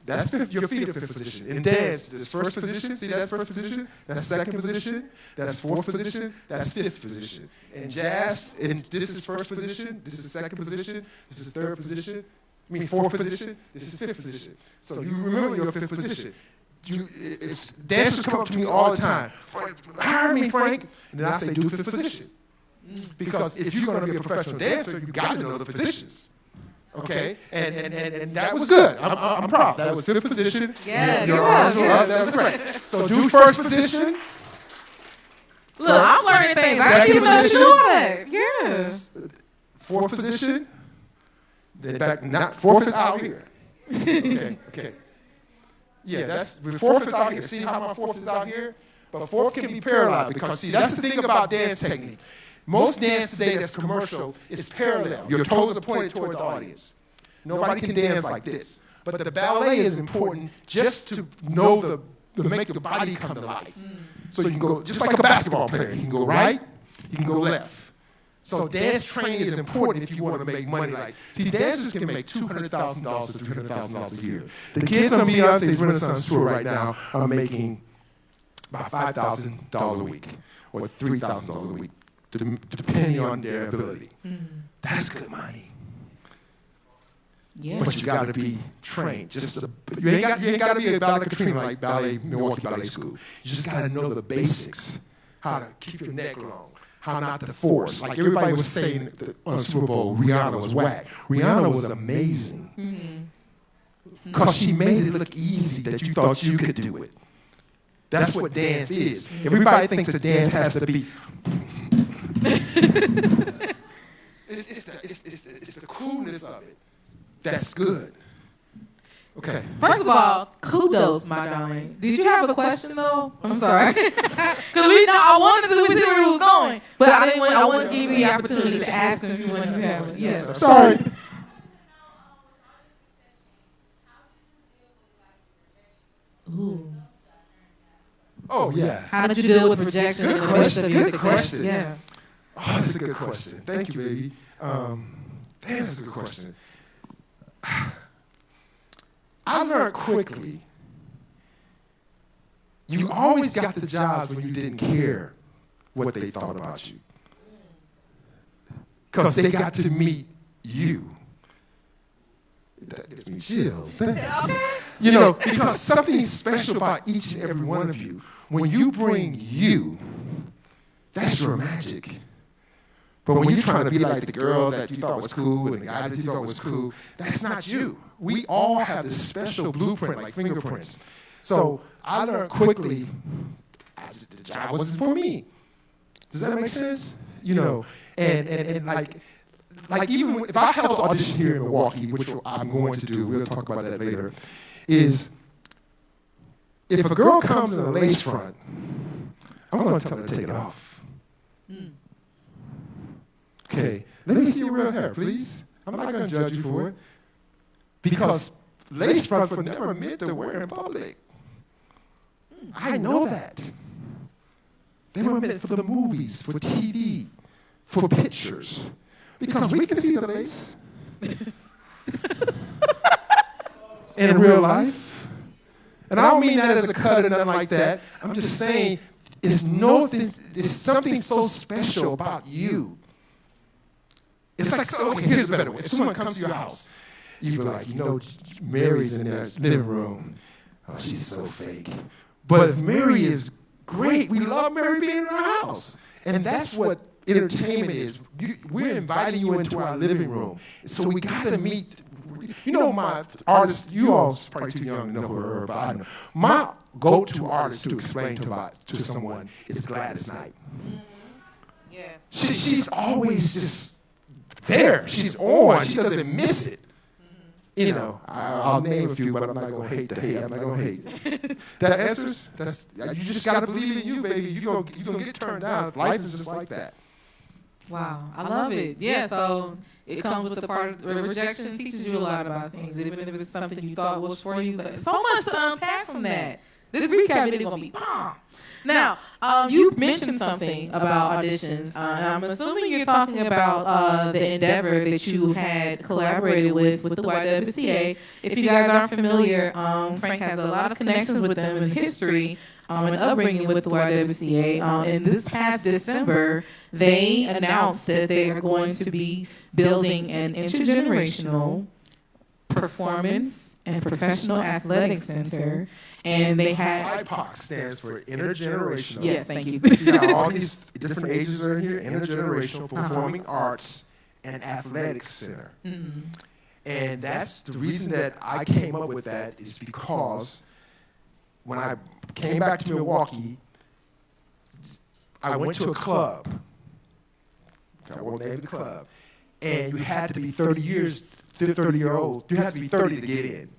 That's your feet are fifth position. In dance, this first position, see that's first position, that's second position, that's fourth position, that's fifth position. In jazz, this is first position, this is second position, this is third position, fourth position, this is fifth position. So you remember your fifth position. Dancers come up to me all the time, Frank, hire me, Frank, and then I say do fifth position. Because if you're going to be a professional dancer, you got to know the positions. Okay, and that was good. I'm proud. That was fifth position. Yeah, your arms were up. That was great. So do first position. Look, I'm learning things. I didn't even know that. Yes. Fourth position. Then back. Fourth is out here. Okay. Yeah, that's fourth is out here. See how my fourth is out here? But fourth can be parallel because see that's the thing about dance technique. Most dance today that's commercial is parallel. Your toes are pointed toward the audience. Nobody can dance like this. But the ballet is important just to know to make the body come to life. So you can go, just like a basketball player, you can go right, you can go left. So dance training is important if you want to make money. See, dancers can make $200,000 to $300,000 a year. The kids on Beyonce's Renaissance tour right now are making about $5,000 a week or $3,000 a week. Depending on their ability. That's good money. Yeah. But you got to be trained. You ain't got to be a ballerina like Milwaukee Ballet School. You just got to know the basics. How to keep your neck long. How not to force. Like everybody was saying on Super Bowl, Rihanna was whack. Rihanna was amazing. Because she made it look easy that you thought you could do it. That's what dance is. Everybody thinks a dance has to be... It's the coolness of it that's good. Okay. First of all, kudos, my darling. Did you have a question though? I'm sorry, because I wanted to see where it was going, but I wanted to give you the opportunity to ask him if you wanted to have it. Yes. I'm sorry. Ooh. Oh, yeah. How did you deal with rejection and the rest of your Good success? question. Yeah. Oh, that's a good question. Thank you, baby. That's a good question. I learned quickly. You always got the jobs when you didn't care what they thought about you. Because they got to meet you. That gives me chills. You know, because something special about each and every one of you. When you bring you, that's your magic. But when you're trying to be like the girl that you thought was cool and the guy that you thought was cool, that's not you. We all have this special blueprint like fingerprints. So I learned quickly, the job wasn't for me. Does that make sense? You know, and like even if I held an audition here in Milwaukee, which I'm going to do, we'll talk about that later, is if a girl comes in a lace front, I'm going to tell her to take it off. Okay, let me see your real hair, please. I'm not going to judge you for it. Because lace fronts were never meant to wear in public. I know that. They were meant for the movies, for TV, for pictures. Because we can see the lace in real life. And I don't mean that as a cut or nothing like that. I'm just saying there's something so special about you. It's like, so, okay, here's a better way. If someone comes to your house, you'd be like, you know, Mary's in their living room. Oh, she's so fake. But if Mary is great, we love Mary being in our house. And that's what entertainment is. We're inviting you into our living room. So we got to meet, you know, my artist, you all probably too young to know her, but I don't know. My go-to artist to explain to someone is Gladys Knight. Yes. She's always just there. She's on. She doesn't miss it. You know, I'll name a few, but I'm not going to hate the hate. I'm not going to hate. That answers? You just got to believe in you, baby. You're going to get turned down. Life is just like that. Wow, I love it. Yeah, so it comes with the part of rejection teaches you a lot about things, even if it's something you thought was for you. But so much to unpack from that. This recap video is going to be bomb. Now, you mentioned something about auditions. I'm assuming you're talking about the endeavor that you had collaborated with the YWCA. If you guys aren't familiar, Frank has a lot of connections with them in history and upbringing with the YWCA. And this past December, they announced that they are going to be building an intergenerational performance and professional athletic center. And they had IPOC stands for intergenerational. Yes, thank you. See how all these different ages are in here? Intergenerational Performing Arts and Athletics Center. Mm-hmm. And that's the reason that I came up with that is because when I came back to Milwaukee, I went to a club. I won't name the club. And you had to be 30-year-old. You had to be 30 to get in.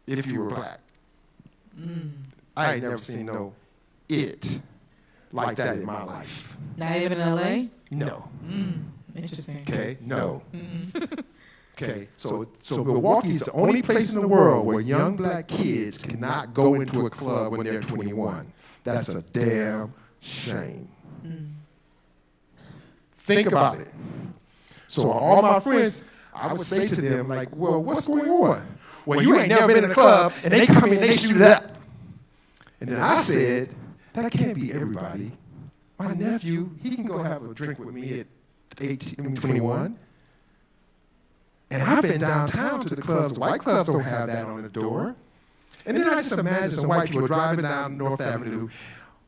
If you were black. I ain't never seen no it like that in my life. Not even in LA? No. Interesting. Okay, no. Okay, so Milwaukee's the only place in the world where young black kids cannot go into a club when they're 21. That's a damn shame. Think about it. So all my friends, I would say to them, like, well, what's going on? Well, you ain't never been in a club, and they come in and they shoot it up. And then I said, that can't be everybody. My nephew, he can go have a drink with me at 21. And I've been downtown to the clubs. The white clubs don't have that on the door. And then I just imagine some white people driving down North Avenue.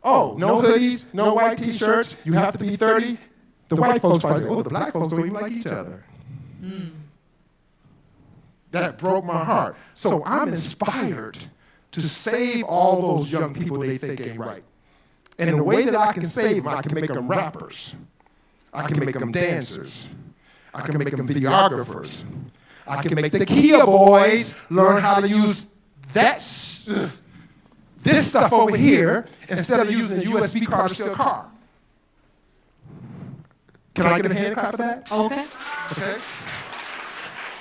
Oh, no hoodies, no white T-shirts. You have to be 30. The white folks probably say, oh, the black folks don't even like each other. That broke my heart. So I'm inspired to save all those young people they think ain't right. And in the way that I can save them, I can make them rappers. I can make them dancers. I can make them videographers. I can make the Kia boys learn how to use this stuff over here instead of using a USB car to steal a car. Can I get a hand clap for that? Okay. Okay.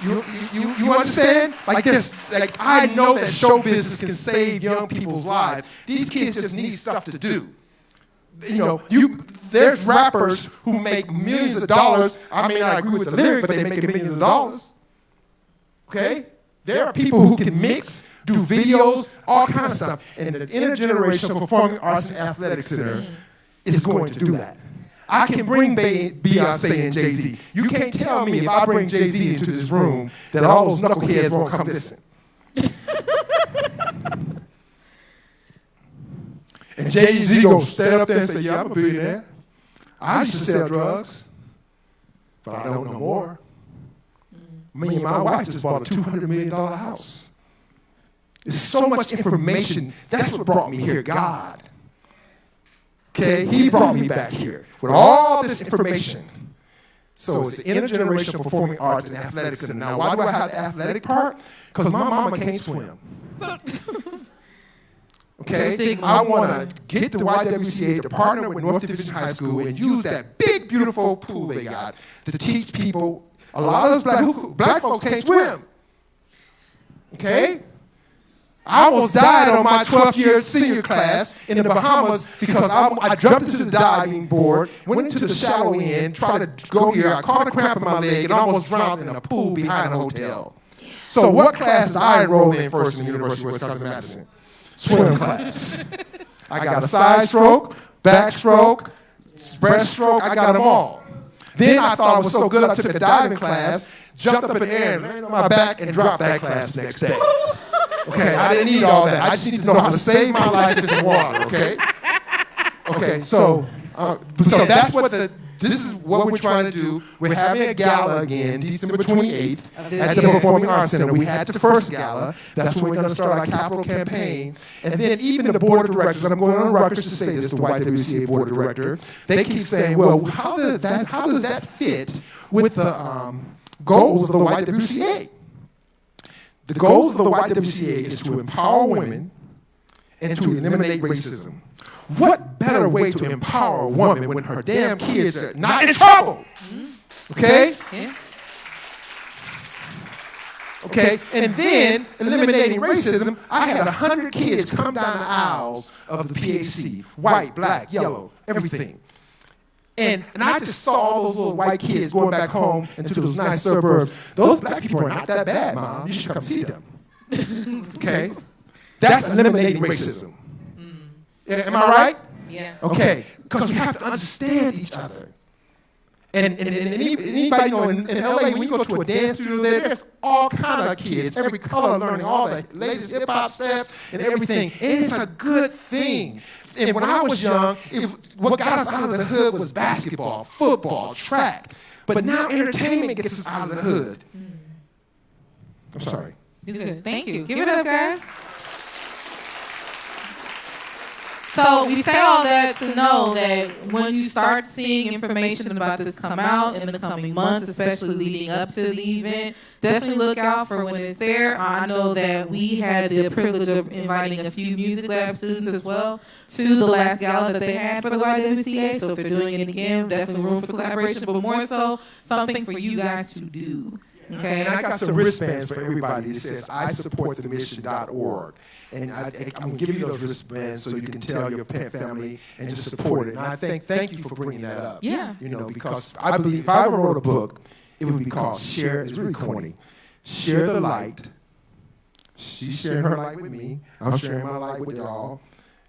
You understand? Like this, like I know that show business can save young people's lives. These kids just need stuff to do. You know, there's rappers who make millions of dollars. I may not agree with the lyric, but they make millions of dollars. Okay? There are people who can mix, do videos, all kinds of stuff. And the Intergenerational Performing Arts and Athletics Center is going to do that. I can bring Beyonce and Jay-Z. You can't tell me if I bring Jay-Z into this room that all those knuckleheads won't come listen. And Jay-Z gonna stand up there and say, yeah, I'm a billionaire. I used to sell drugs, but I don't know more. Me and my wife just bought a $200 million house. There's so much information. That's what brought me here, God. Okay, he brought me back here with all this information. So it's the Intergenerational Performing Arts and Athletics Center. Now, why do I have the athletic part? Because my mama can't swim. Okay, I want to get the YWCA to partner with North Division High School and use that big, beautiful pool they got to teach people. A lot of those black folks can't swim. Okay? I almost died on my 12th year senior class in the Bahamas because I jumped into the diving board, went into the shallow end, tried to go here. I caught a cramp in my leg and almost drowned in a pool behind a hotel. So what classes I enrolled in first in the University of Wisconsin-Madison? Swim class. I got a side stroke, backstroke, breaststroke. I got them all. Then I thought it was so good I took a diving class, jumped up in the air and landed on my back and dropped that class the next day. Okay, I didn't need all that. I just need to know how to save my life in some water, okay? Okay, so that's this is what we're trying to do. We're having a gala again, December 28th, at the Performing Arts Center. We had the first gala. That's when we're going to start our capital campaign. And then even the board of directors, and I'm going on record to say this, the YWCA board of director, they keep saying, well, how does that fit with the goals of the YWCA? The goals of the YWCA is to empower women and to eliminate racism. What better way to empower a woman when her damn kids are not in trouble? Okay? Okay, and then eliminating racism, I had 100 kids come down the aisles of the PAC, white, black, yellow, everything. And I just saw all those little white kids going back home into those nice suburbs. Those black people are not that bad, Mom. You should come see them. Okay? That's eliminating racism. Am I right? Yeah. Okay, because we have to understand each other. And anybody know in LA, when you go to a dance studio there's all kind of kids, every color learning all the latest hip-hop steps and everything. And it's a good thing. And when I was young, what got us out of the hood was basketball, football, track. But now entertainment gets us out of the hood. I'm sorry. You're good. Thank you. Give it up, guys. So we say all that to know that when you start seeing information about this come out in the coming months, especially leading up to the event, definitely look out for when it's there. I know that we had the privilege of inviting a few Music Lab students as well to the last gala that they had for the YWCA. So if they're doing it again, definitely room for collaboration, but more so something for you guys to do. Okay. And I got some wristbands for everybody. It says, I support the mission.org. And I'm going to give you those wristbands so you can tell your pet family and just support it. And I thank you for bringing that up. Yeah. You know, because I believe if I ever wrote a book, it would be called Share, it's really corny, Share the Light. She's sharing her light with me. I'm sharing my light with y'all.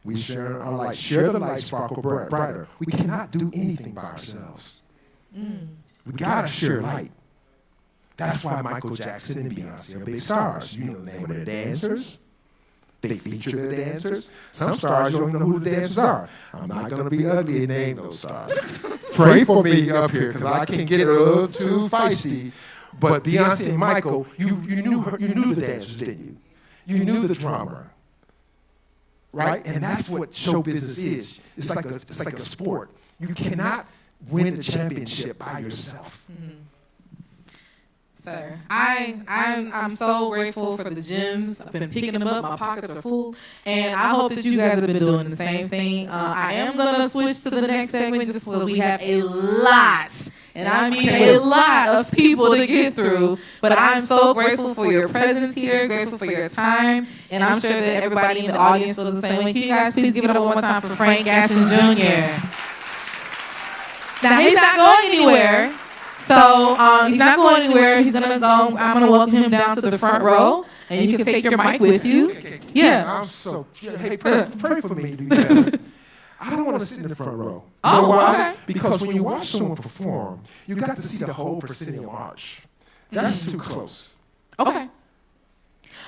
We share our light. Share the light, sparkle brighter. We cannot do anything by ourselves. We got to share light. That's why Michael Jackson and Beyonce are big stars. You know the name of their dancers. They feature their dancers. Some stars you don't know who the dancers are. I'm not going to be ugly and name those stars. Pray for me up here because I can get a little too feisty. But Beyonce and Michael, you knew the dancers, didn't you? You knew the drama, right? And that's what show business is. It's like a sport. You cannot win the championship by yourself. Sir, I'm so grateful for the gems. I've been picking them up. My pockets are full. And I hope that you guys have been doing the same thing. I am going to switch to the next segment just because we have a lot And I mean a lot of people to get through. But I'm so grateful for your presence here, grateful for your time. And I'm sure that everybody in the audience feels the same way. Can you guys please give it up one more time for Frank Gasson Jr.? Now, he's not going anywhere. So he's not going anywhere. He's going to go. I'm going to welcome him down to the front row. And you can take your mic with you. Yeah. I'm so, hey, pray for me. Because I don't want to sit in the front row. You know Oh, why? okay. Because when you watch someone perform, you got to see the whole proscenium arch. That's too close. Okay. You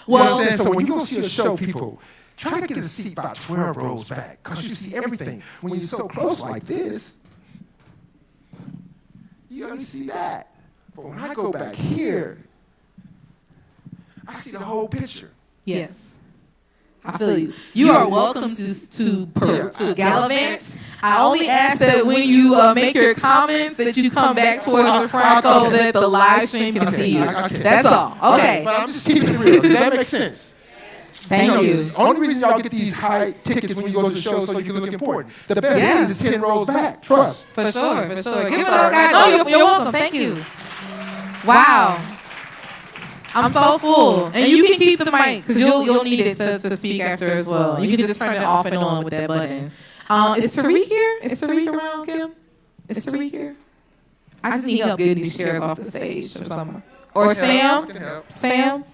Well, understand? So when you go see a show, people, try to get a seat about 12 rows back because you see everything. When you're so close like this, you only see that. But when I go back here, I see the whole picture. yes. I feel you. You are welcome to Gallivant. I only ask that when you make your comments that you come back towards the front so that the live stream can see you. That's all. Okay. But I'm just keeping it real. Does that make sense? Thank you. The only reason y'all get these high tickets when you go to the show so you can look important. The best seat is 10 rows back. Trust. For sure. Give it up, guys. Oh, you're welcome. Thank you. Wow. I'm so full. And you can keep the mic because you'll need it to speak after as well. You can just turn it off and on with that button. Is Tariq here? Is Tariq around, Kim? Is Tariq here? I just need help getting these chairs off the stage or something. Or Sam? Can help. Sam?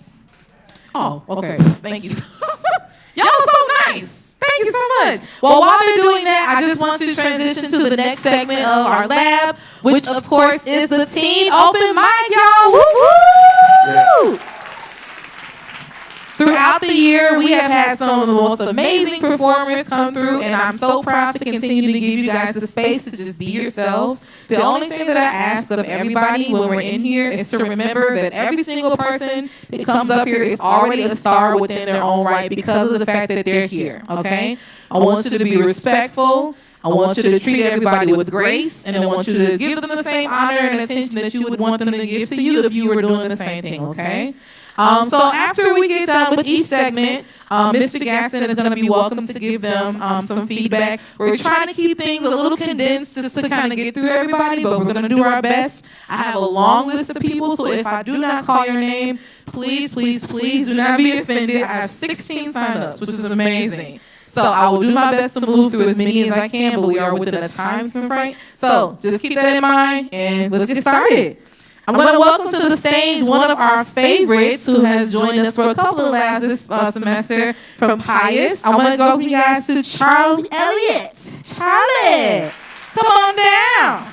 Oh, okay. Thank you. Y'all are so nice. Thank you so much. Well, while they're doing that, I just want to transition to the next segment of our lab, which of course is the Teen Open Mic, y'all. Woo-hoo! Throughout the year, we have had some of the most amazing performers come through, and I'm so proud to continue to give you guys the space to just be yourselves. The only thing that I ask of everybody when we're in here is to remember that every single person that comes up here is already a star within their own right because of the fact that they're here, okay? I want you to be respectful. I want you to treat everybody with grace, and I want you to give them the same honor and attention that you would want them to give to you if you were doing the same thing, okay? So after we get done with each segment, Mr. Gasson is going to be welcome to give them some feedback. We're trying to keep things a little condensed just to kind of get through everybody, but we're going to do our best. I have a long list of people, so if I do not call your name, please do not be offended. I have 16 signups, which is amazing. So I will do my best to move through as many as I can, but we are within a time constraint. So just keep that in mind, and let's get started. I'm going to welcome to the stage one of our favorites who has joined us for a couple of labs this semester from Pius. I want to welcome you guys to Charlie Elliott. Charlie, come on down.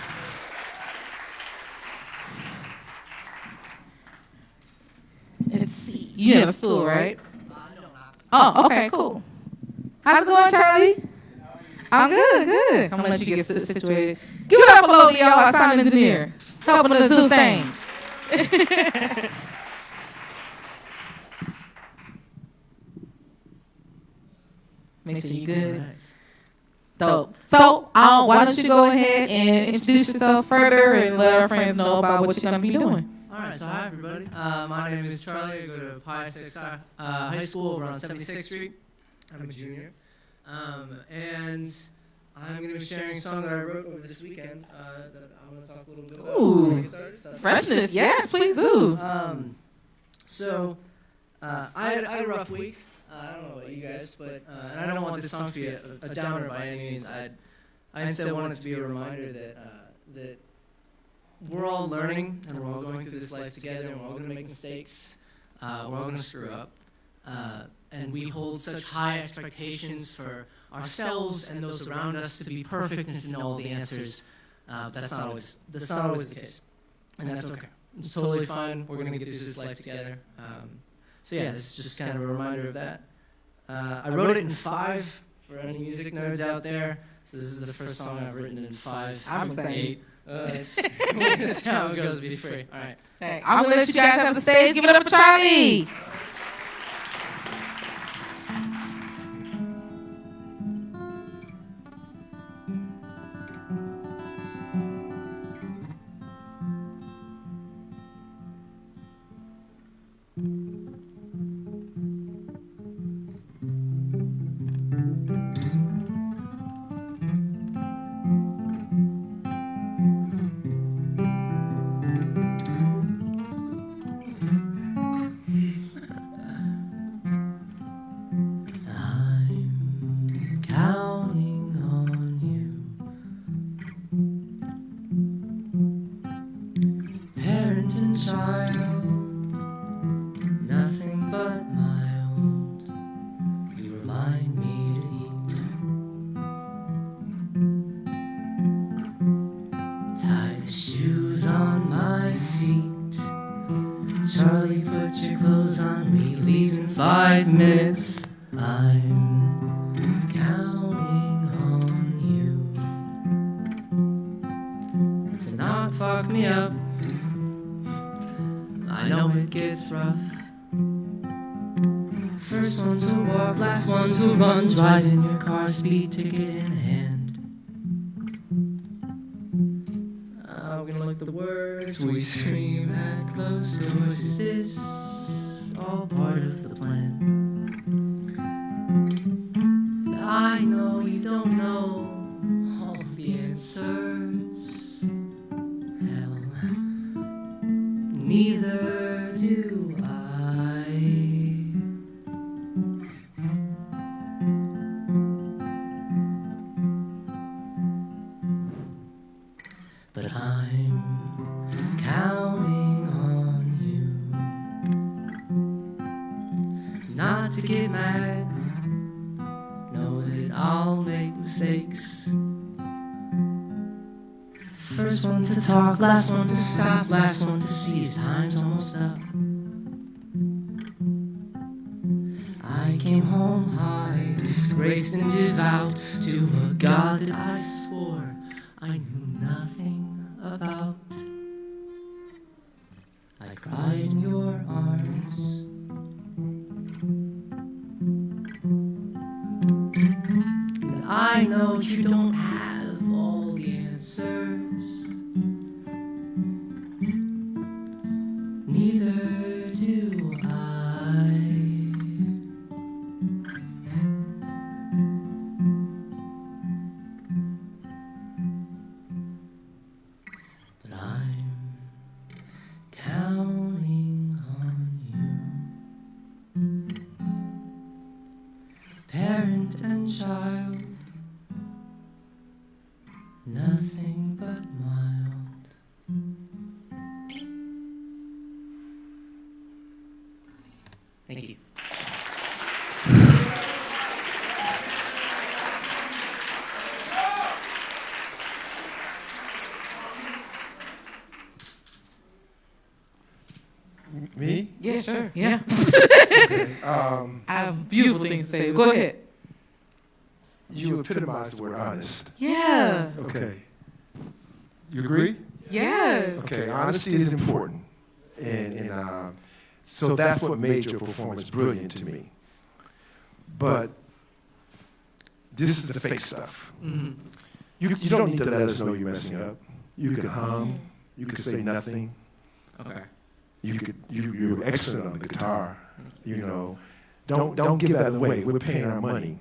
Let's see. You in a stool, right? Oh, okay, cool. How's it going, Charlie? I'm good. I'm going to let you get situated. Give it up for Lodi, y'all, our sound engineer. Helping us do things. Make sure you're good. Dope. So, why don't you go ahead and introduce yourself further and let our friends know about what you're going to be doing. All right, so hi, everybody. My name is Charlie. I go to Pius XI High School over on 76th Street. I'm a junior. And I'm going to be sharing a song that I wrote over this weekend that I want to talk a little bit about. Ooh, That's freshness. Yes, please do. I had a rough week. I don't know about you guys, but and I don't want this song to be a downer by any means. I instead want it to be a reminder that we're all learning and we're all going through this life together and we're all going to make mistakes. We're all going to screw up. And we hold such high expectations for ourselves and those around us to be perfect and to know all the answers. That's not always the case. And that's okay. It's totally fine. We're going to get through this life together. So yeah, this is just kind of a reminder of that. I wrote it in 5 for any music nerds out there. So this is the first song I've written in 5. I'm excited. 8. That's how it goes. Be free. All right. Okay, I'm going to let you guys have the stage. Give it up for Charlie. Charlie, put your clothes on, we leave in 5 minutes. I'm counting on you to not fuck me up. I know it gets rough. First one to walk, last one to run. Driving your car, speed ticket in hand. We're gonna look at the words we scream at close doors. Is this all part of the plan? And I know you don't know all the answers. Hell, neither do I. But I'm counting on you not to get mad. Know that I'll make mistakes. First one to talk, last one to stop, last one to seize. Time's almost up. I came home high, disgraced and devout to a God that I swore I knew nothing about. I cried in your arms. And I know you don't have all the answers. Neither do I. But I'm counting on you. Parent and child, nothing but mild. Thank you. Me? Yeah, sure. Yeah. Okay. I have beautiful things to say. Go ahead. You epitomized the word honest. Yeah. Okay. You agree? Yes. Okay, honesty is important. And so that's what made your performance brilliant to me. But this is the fake stuff. Mm-hmm. You don't need to let us know you're messing up. You can hum. You can say nothing. Okay. You're excellent on the guitar. You know, don't give that away. We're paying our money.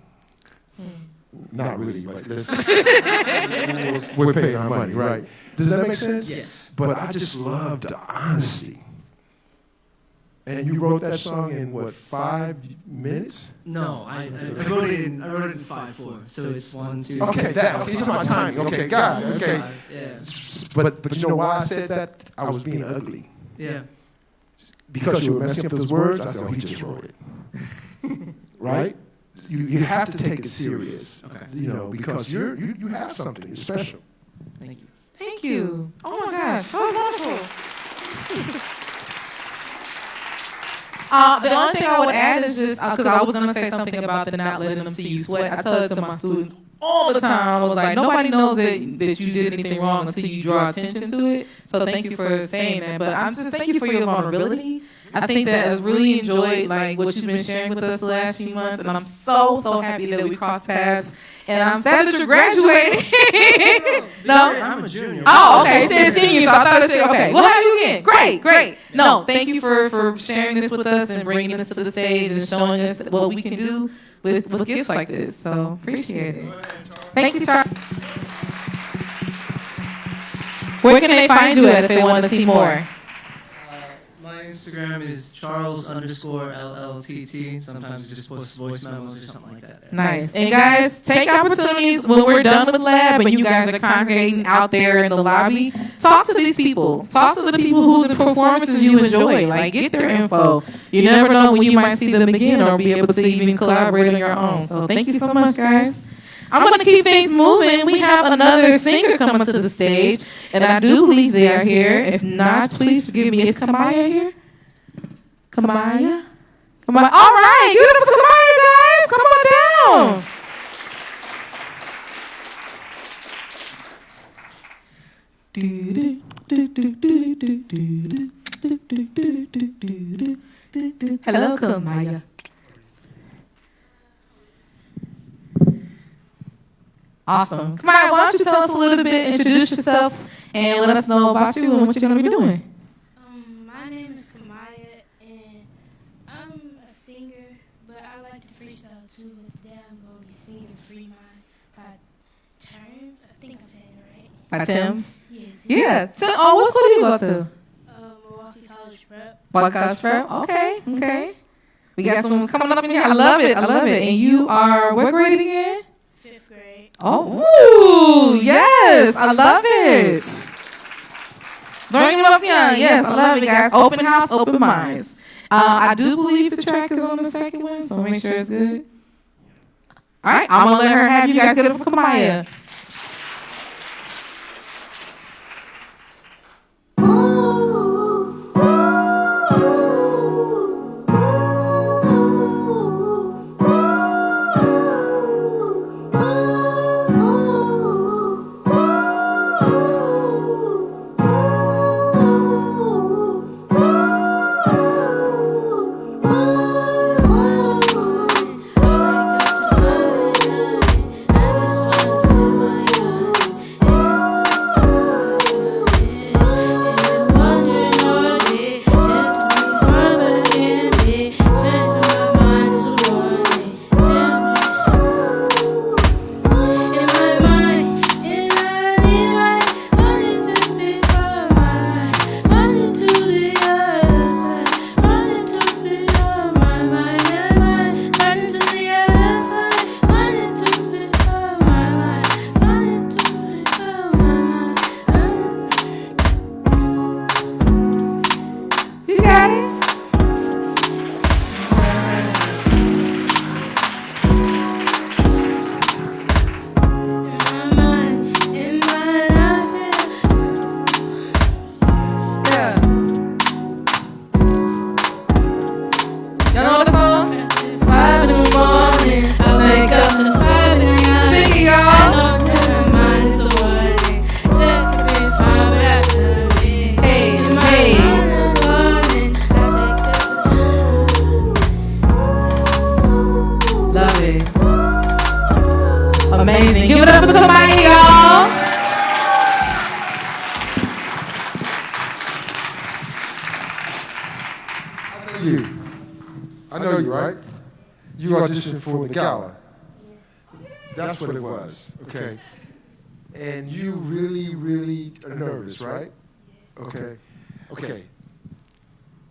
Not really, but we're paying our money, right? Does that make sense? Yes. But I just love the honesty. And you wrote that song in what, 5 minutes? No, I wrote it in 5/4. So it's 1, 2. Okay, that. Okay, you're talking about timing. Okay, got it. Okay. Yeah. But you know why I said that? I was being ugly. Yeah. Because you were messing up those words, I said, oh, he just wrote it. Right? You have to take it serious. Okay. You know, because you have something. It's special. Thank you. Thank you. Oh my gosh, that was wonderful. The only thing I would add is just because I was gonna say something about the not letting them see you sweat. I tell it to my students all the time. I was like, nobody knows that you did anything wrong until you draw attention to it. So thank you for saying that. But I'm just thank you for your vulnerability. I think that I've really enjoyed like what you've been sharing with us the last few months, and I'm so happy that we crossed paths. And I'm sad that you're graduating. No? I'm a junior. Oh, okay. It said senior, so I thought it said, okay, we'll have you again. Great. No, thank you for sharing this with us and bringing this to the stage and showing us what we can do with gifts like this. So appreciate it. Thank you, Charles. Where can they find you at if they want to see more? My Instagram is Charles_LLTT. Sometimes I just post voice memos or something like that there. Nice. And guys, take opportunities when we're done with lab and you guys are congregating out there in the lobby. Talk to these people. Talk to the people whose performances you enjoy. Like, get their info. You never know when you might see them again or be able to even collaborate on your own. So thank you so much, guys. I'm going to keep things moving. We have another singer coming to the stage, and I do believe they are here. If not, please forgive me. Is Kamaya here? Kamaya. Kamaya. All right, give it up for Kamaya, guys. Come on down. Hello, Kamaya. Awesome. Kamaya, why don't you tell us a little bit, introduce yourself, and let us know about you and what you're going to be doing. My name is Kamaya, and I'm a singer, but I like to freestyle too. And today I'm going to be singing Free Mind by Terms. I think I'm saying it right. By Tim's? Yes. Yeah. What school do you go to? Milwaukee College Prep. Milwaukee College Prep? Okay. We got some coming up in here. I love it. And you are what grade again? 5th grade. Oh, yes. I love it. Learning them up young. Yes, I love it, guys. Open house, open minds. I do believe the track is on the second one, so make sure it's good. All right, I'm going to let her have you guys get it for Kamaya. Amazing. Give it up for Kamaya, y'all. I know you, right? You auditioned for the gala. That's what it was, okay? And you really are nervous, right? Okay.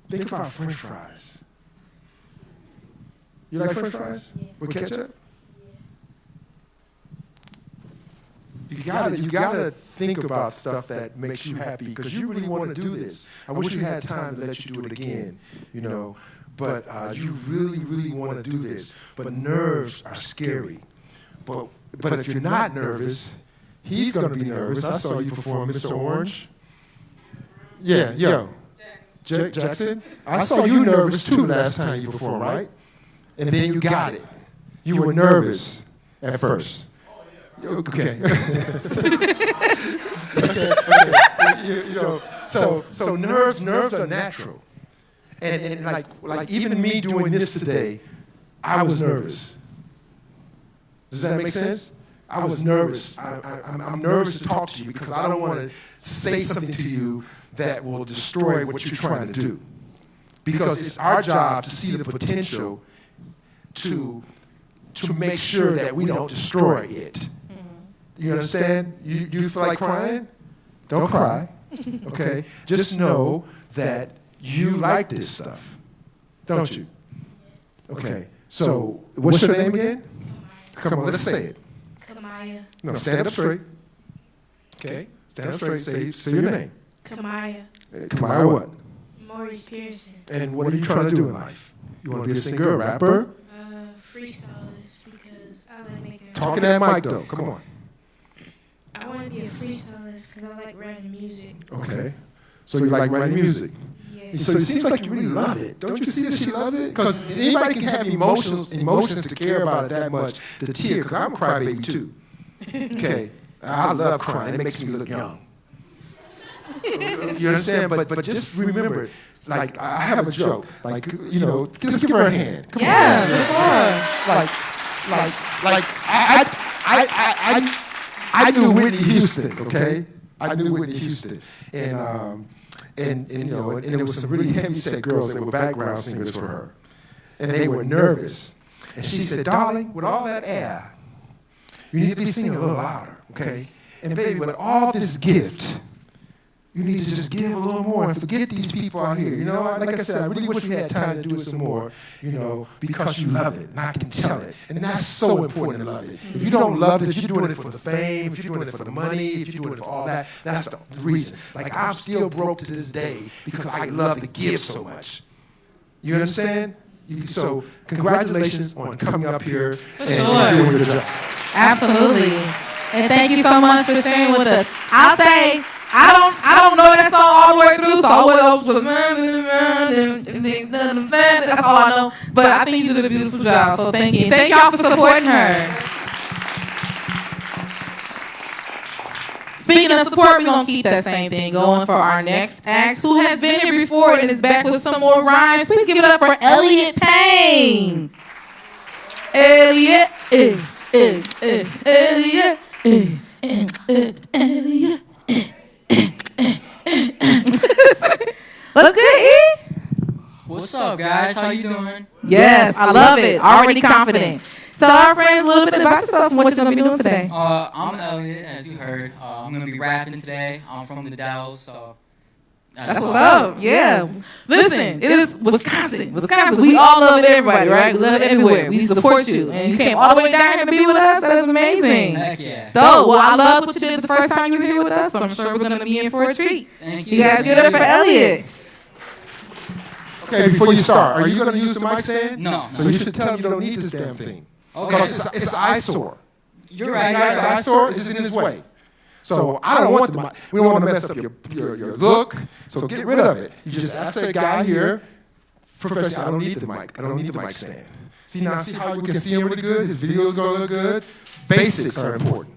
Think about French fries. You like French fries? With ketchup? You gotta think about stuff that makes you happy because you really want to do this. I wish we had time to let you do it again, you know. But you really want to do this. But nerves are scary. But if you're not nervous, he's gonna be nervous. I saw you perform, Mr. Orange. Yeah, yo, Jackson. I saw you nervous too last time you performed, right? And then you got it. You were nervous at first. Okay. So nerves are natural, and like even me doing this today, I was nervous. Does that make sense? I was nervous. I'm nervous to talk to you because I don't want to say something to you that will destroy what you're trying to do. Because it's our job to see the potential to make sure that we don't destroy it. You understand? You feel like crying? Don't cry, okay? Just know that you like this stuff, don't you? Okay, so what's your name again? Come on, let's say it. Kamaya. No, stand up straight. Okay, stand up straight, say your name. Kamaya. Kamaya what? Maurice Pearson. And what are you trying to do in life? You want to be a singer, a rapper? Freestylist because I like making. Talking that mic though, come on. I want to be a freestylist because I like writing music. Okay, so you like writing music? Yes. So it seems like you really love it. Don't you see that she loves it? Because anybody can have emotions to care about it that much, the tear, because I'm a crybaby too. Okay, I love crying. It makes me look young. You understand? But just remember, like, I have a joke. Like, just give her a hand. Come on. I knew Whitney Houston, okay? I knew Whitney Houston. And there was some really heavy-set girls that were background singers for her. And they were nervous. And she said, darling, with all that air, you need to be singing a little louder, okay? And baby, with all this gift, you need to just give a little more and forget these people out here. Like I said, I really wish we had time to do it some more, because you love it, and I can tell it. And that's so important to love it. If you don't love it, if you're doing it for the fame, if you're doing it for the money, if you're doing it for all that, that's the reason. Like, I'm still broke to this day because I love to give so much. You understand? So congratulations on coming up here and doing your job. Absolutely. And thank you so much for sharing with us. I'll say, I don't know that song all the way through, so I was that's all I know. But I think you did a beautiful job, so thank you. Thank y'all for supporting her. Speaking of support, we're going to keep that same thing going for our next act, who has been here before and is back with some more rhymes. Please give it up for Elliot Payne. Elliot, Elliot, Elliot. What's good, E? What's up, guys? How you doing? Yes, I love it. Already confident. Tell our friends a little bit about yourself and what you're going to be doing today. I'm Elliot, as you heard. I'm going to be rapping today. I'm from the Dalles, so... That's what's up. Yeah. Listen, it is Wisconsin. We all love everybody, right? We love everywhere. We support you. And you came all the way down here to be with us. That is amazing. Heck yeah. So, well, I love what you did the first time you were here with us, so I'm sure we're going to be in for a treat. Thank you. You guys give it up for Elliot. Okay, before you start, are you going to use the mic stand? No. So you should tell him you don't need this damn thing. Okay. Because it's an eyesore. You're right. It's an eyesore. It's just in his way. So I don't want the mic. We don't want to mess up your look. So get rid of it. You just ask the guy here, professional, I don't need the mic. I don't need the mic stand. See how we can see him really good? His video's going to look good? Basics are important.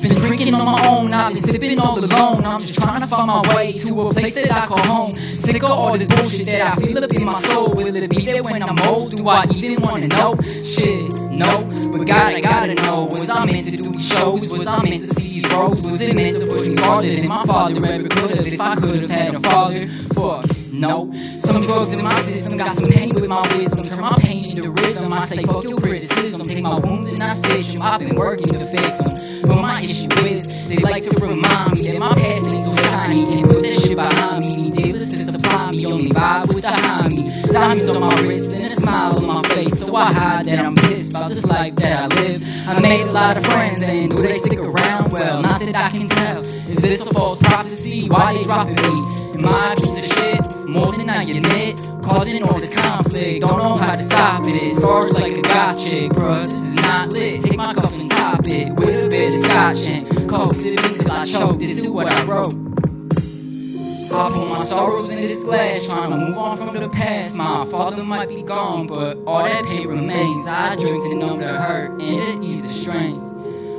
Been drinking on my own, I've been sipping all alone. I'm just trying to find my way to a place that I call home. Sick of all this bullshit that I feel up in my soul. Will it be there when I'm old? Do I even want to know? Shit, no. But God, I gotta know. Was I meant to do these shows? Was I meant to see these roles? Was it meant to push me farther than my father ever could have? If I could have had a father? Fuck, no. Some drugs in my system got some pain with my wisdom. Turn my pain into rhythm. I say fuck your criticism. Take my wounds and I stitch them. I've been working to fix them. But my issue is, they like to remind me that my past ain't so shiny. Can't put that shit behind me. Need dealers to supply me. Only vibe with the high me. Diamonds on my wrist and a smile on my face. So I hide that I'm pissed about this life that I live. I made a lot of friends and do they stick around? Well, not that I can tell. Is this a false prophecy? Why they dropping me? Am I a piece of shit? More than I admit. Causing all this conflict. Don't know how to stop it. Stars like a goth chick, bruh. This is not lit. Take my cup and top it with a bit of scotch and coke. Sip it till I choke. This is what I wrote. I put my sorrows in this glass, trying to move on from the past. My father might be gone, but all that pain remains. I drink to numb the hurt and to ease the strains.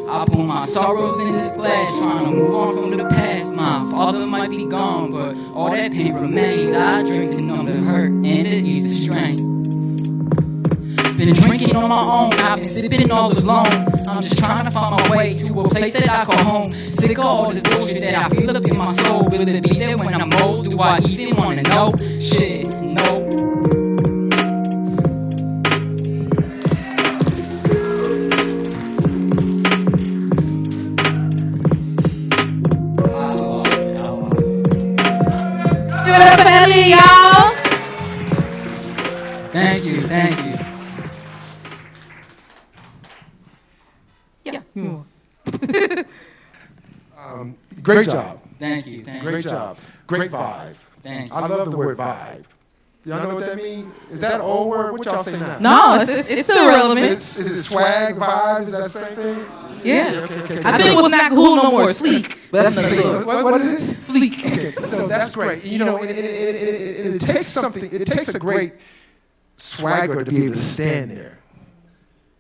I put my sorrows in this glass, trying to move on from the past. My father might be gone, but all that pain remains. I drink to numb the hurt and to ease the strains. Been drinking on my own, I've been sipping all alone. I'm just trying to find my way to a place that I call home. Sick of all this bullshit that I feel up in my soul. Will it be there when I'm old? Do I even wanna know? Shit, no. Give it up for Elliot, y'all. Thank you, thank you. Great job. Thank you, thank you. Great job. Great vibe. Thank you. I love the word vibe. Y'all know what that means? Is that an old word? What y'all say now? No, it's still relevant. Is it swag, vibe? Is that the same thing? Yeah. Okay. I think what's not cool no more is sleek. But that's another Sleek. thing. What is it? Fleek. Okay, so that's great. You know, it takes something. It takes a great swagger to be able to stand there.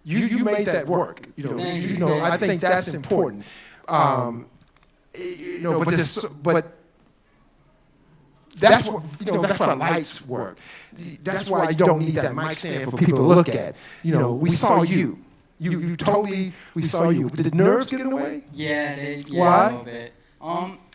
You made that work. You know. I think that's important. You know, but that's what that's why lights work. That's why you don't need that mic stand for people to look at. You know, we saw you. You totally. We saw you. Did nerves get in the way? Yeah, Why? a little bit.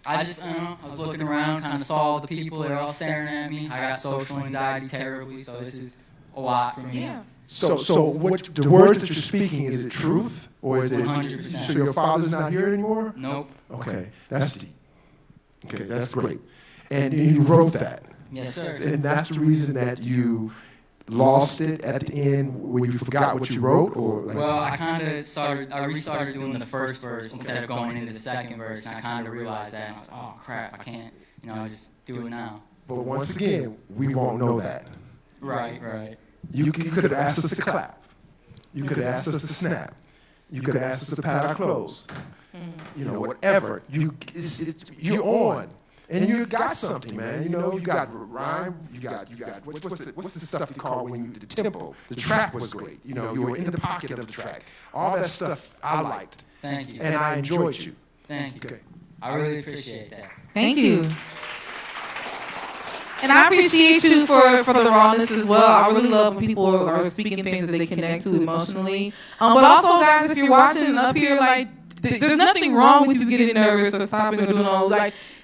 I just, I was looking around, kind of saw the people, they're all staring at me. I got social anxiety terribly, so this is a lot for me. Yeah. So what the words that you're speaking, is it truth or is it? 100%. So your father's not here anymore? Nope. Okay, that's deep. Okay, that's great. And you wrote that. Yes, sir. And that's the reason that you lost it at the end when you forgot what you wrote, or like. Well, I restarted doing the first verse instead of going into the second verse, and I kind of realized that, and I was like, oh crap, I can't, just do it now. But once again, we won't know that. Right. You could have asked us to clap. You could have asked us to snap. You could have asked us to pat our clothes. You know, whatever. You're on. And you got something, man. You know, you got rhyme. You got what's the stuff you call when the tempo? The track was great. You know, you were in the pocket of the track. All that stuff I liked. Thank you. And I enjoyed you. Thank you. Okay. I really appreciate that. Thank you. And I appreciate you for the rawness as well. I really love when people are speaking things that they connect to emotionally. But also, guys, if you're watching up here, like, there's nothing wrong with you getting nervous or stopping or doing all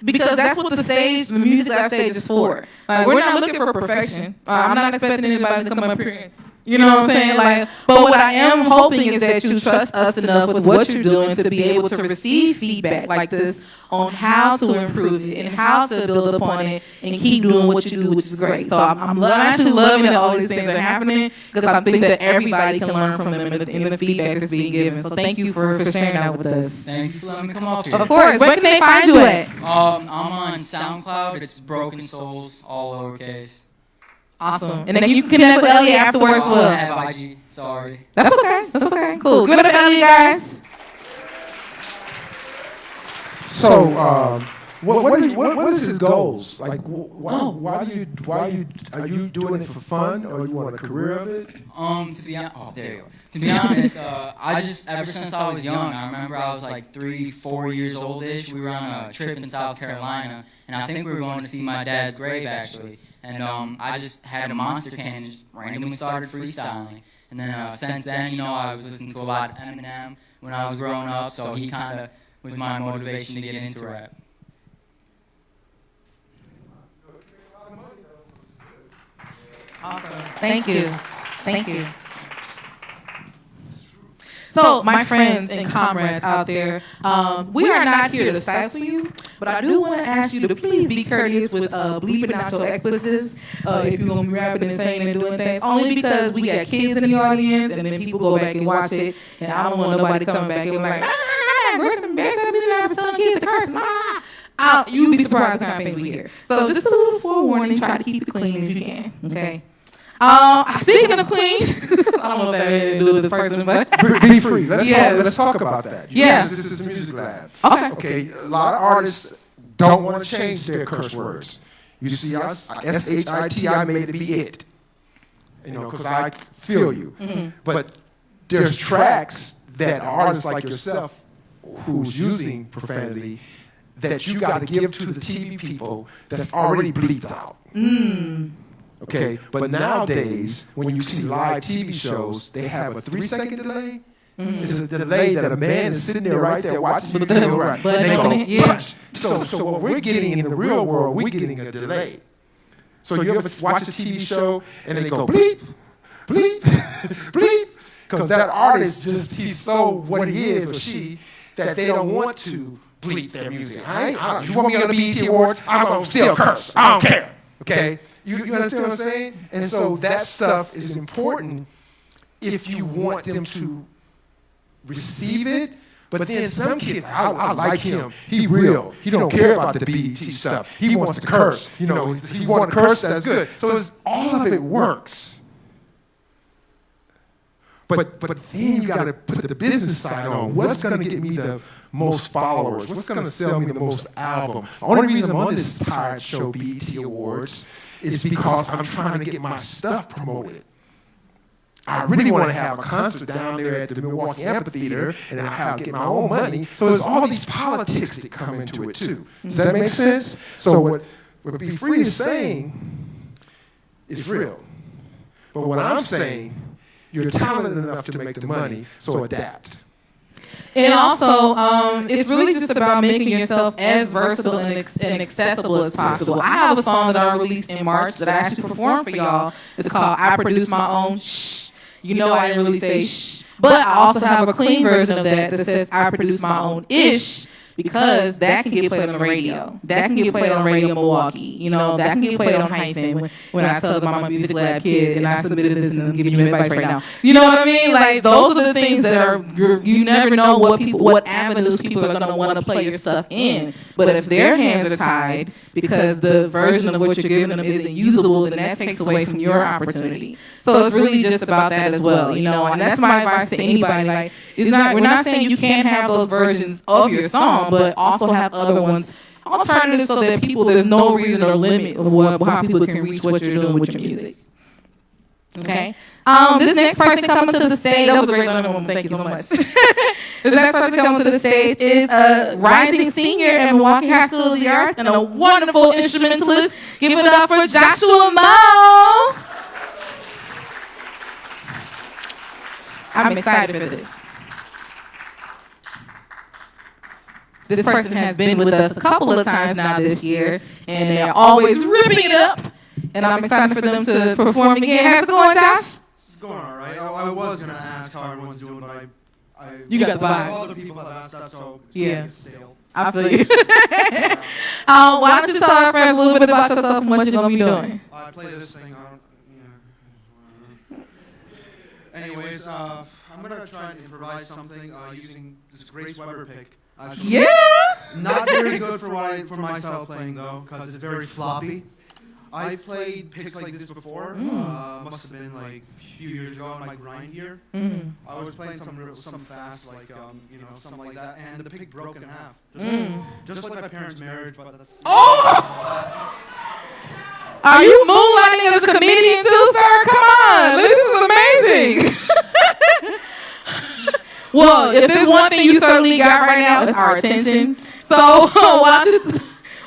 because that's what the music lab stage is for. Like, we're not looking for perfection. I'm not expecting anybody to come up here and, you know what I'm saying? Like, but what I am hoping is that you trust us enough with what you're doing to be able to receive feedback like this on how to improve it and how to build upon it and keep doing what you do, which is great. So I'm actually loving that all these things are happening because I think that everybody can learn from them in the feedback that's being given. So thank you for sharing that with us. Thank you for letting me come up here. Of course. Where can they find you at? I'm on SoundCloud. It's Broken Souls, all lowercase. Awesome. And then you can connect with Elliot afterwards. I don't have IG. Sorry. That's okay. That's okay. Cool. Give it up, Elliot, guys. So, what is his goals? Like, why are you doing it for fun, or you want a career of it? To be honest, there you go. To be honest, ever since I was young, I remember I was like 3-4 years old-ish. We were on a trip in South Carolina, and I think we were going to see my dad's grave actually. And I just had a monster can and just randomly started freestyling. And then since then, I was listening to a lot of Eminem when I was growing up, so he kind of was my motivation to get into rap. Awesome. Thank you. Thank you. So, my friends and comrades out there, we are not here to stifle you, but I do want to ask you to please be courteous with bleeping out your explicits if you're going to be rapping and saying and doing things, only because we got kids in the audience, and then people go back and watch it, and I don't want nobody coming back and be like, for telling kids to curse. You'd be surprised the kind of things we hear. So, just a little forewarning, try to keep it clean if you can, okay? Speaking of clean, I don't know if that had anything to do with this person, but Be free. Let's talk about that. Yeah. This is a music lab. Okay. A lot of artists don't want to change their curse words. You see, SHIT, I made it be it. Because I feel you. Mm-hmm. But there's tracks that artists like yourself, who's using profanity, that you got to give to the TV people that's already bleeped out. Okay, but nowadays, when you see live TV shows, they have a 3-second delay. It's a delay that a man is sitting there right there watching you go right. And they go, punch. So what we're getting in the real world, we're getting a delay. So you ever watch a TV show and they go bleep, bleep, bleep? Because that artist he's so what he is or she that they don't want to bleep their music. You want me on the BET Awards? I'm going to still curse. I don't care. Okay? You understand what I'm saying? And so that stuff is important if you want them to receive it, But then some kids, I like him. He real. He don't care about the BET stuff. He wants to curse. You know, he wants to curse, that's good. So all of it works. But then you got to put the business side on. What's going to get me the most followers? What's going to sell me the most album? The only reason I'm on this tired show, BET Awards, is because I'm trying to get my stuff promoted. I really want to have a concert down there at the Milwaukee Amphitheater, and then I get my own money. So there's all these politics that come into it too. Does that make sense? So what Be Free is saying is real. But what I'm saying, you're talented enough to make the money, so adapt. And also, it's really just about making yourself as versatile and accessible as possible. I have a song that I released in March that I actually performed for y'all. It's called I Produce My Own. Shh. You know I didn't really say shh. But I also have a clean version of that says I produce my own ish, because that can get played on the radio. That can get played on Radio Milwaukee. You know, that can get played on Hyphen when I tell them I'm a Music Lab kid and I submitted this and I'm giving you advice right now. You know what I mean? Like, those are the things that are, you never know what avenues people are going to want to play your stuff in. But if their hands are tied because the version of what you're giving them isn't usable, then that takes away from your opportunity. So it's really just about that as well, you know, and that's my advice to anybody. Like, we're not saying you can't have those versions of your song, but also have other ones, alternatives, so that there's no reason or limit of how people can reach what you're doing with your music. Okay? This next person coming to the stage, that was a great learning moment, thank you so much. This next person coming to the stage is a rising senior at Milwaukee High School of the Arts and a wonderful instrumentalist. Give it up for Joshua Moe. I'm excited for this. This person has been with us a couple of times now this year, and they're always ripping it up. And I'm excited for them to perform again. How's it going, Josh? It's going all right. I was going to ask how everyone's doing, but You got the vibe. Other people have asked that, so it's Yeah. gonna get stale. I feel you. Why don't you tell our friends a little bit about yourself and what you're going to be doing? I play this thing. Anyways, I'm gonna try and improvise something using this Grace Weber pick. Actually, Yeah. not very good for my style playing though, because it's very floppy. I've played picks like this before. Must have been like a few years ago in my grind year. I was playing some fast, like something like that, and the pick broke in half. Just like my parents' marriage, but that's. Oh! Are you moonlighting as a comedian too, sir? Come on, this is amazing. Well, if there's one thing you certainly got right now, it's our attention. So why don't you?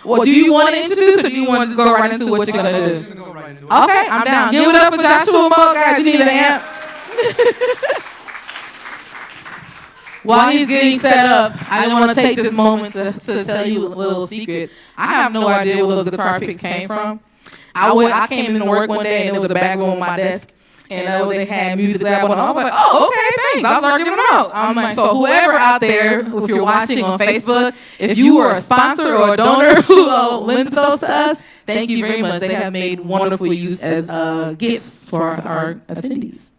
Well, do you want to introduce, or do you want to just go right into what you're gonna do? Go right into it. Okay, I'm down. Give it up for Joshua Moe, guys. You need an amp. While he's getting set up, I want to take this moment to tell you a little secret. I have no idea where those guitar picks came from. I came into work one day and there was a bag on my desk, and they had Music Lab on. I was like, oh, okay, thanks. I'll start giving them out. I'm like, so whoever out there, if you're watching on Facebook, if you were a sponsor or a donor who lent those to us, thank you very much. They have made wonderful use as gifts for our attendees.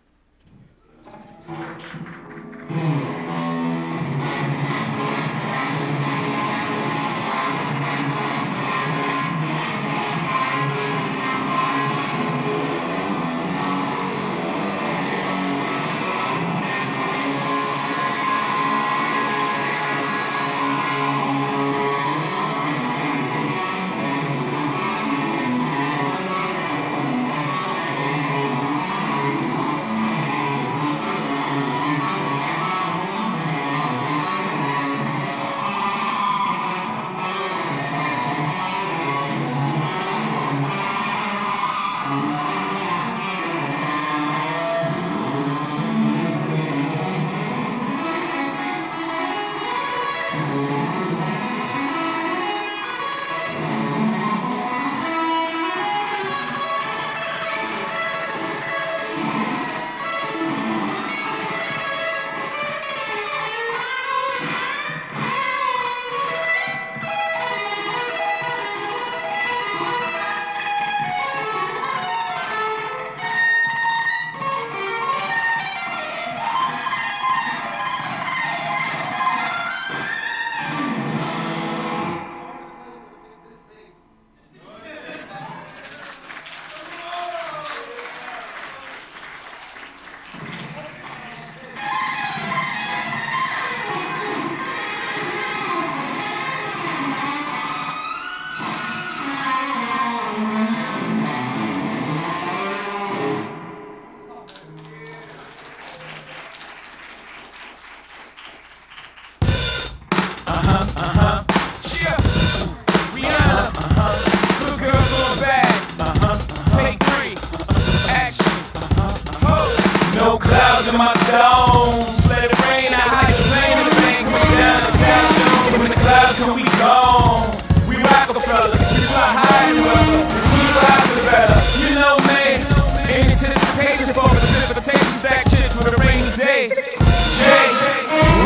to my stones. Let it rain out like a plane in the bank. When you down, down, down. When the clouds come, we gone. We Rockefeller, we fly high and weather. We rise to better. You know me. In anticipation for precipitation, stack chips with a rainy day. Jay,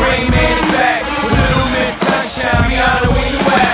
Rain Man is back with Little Miss Sunshine. Rihanna, where you at?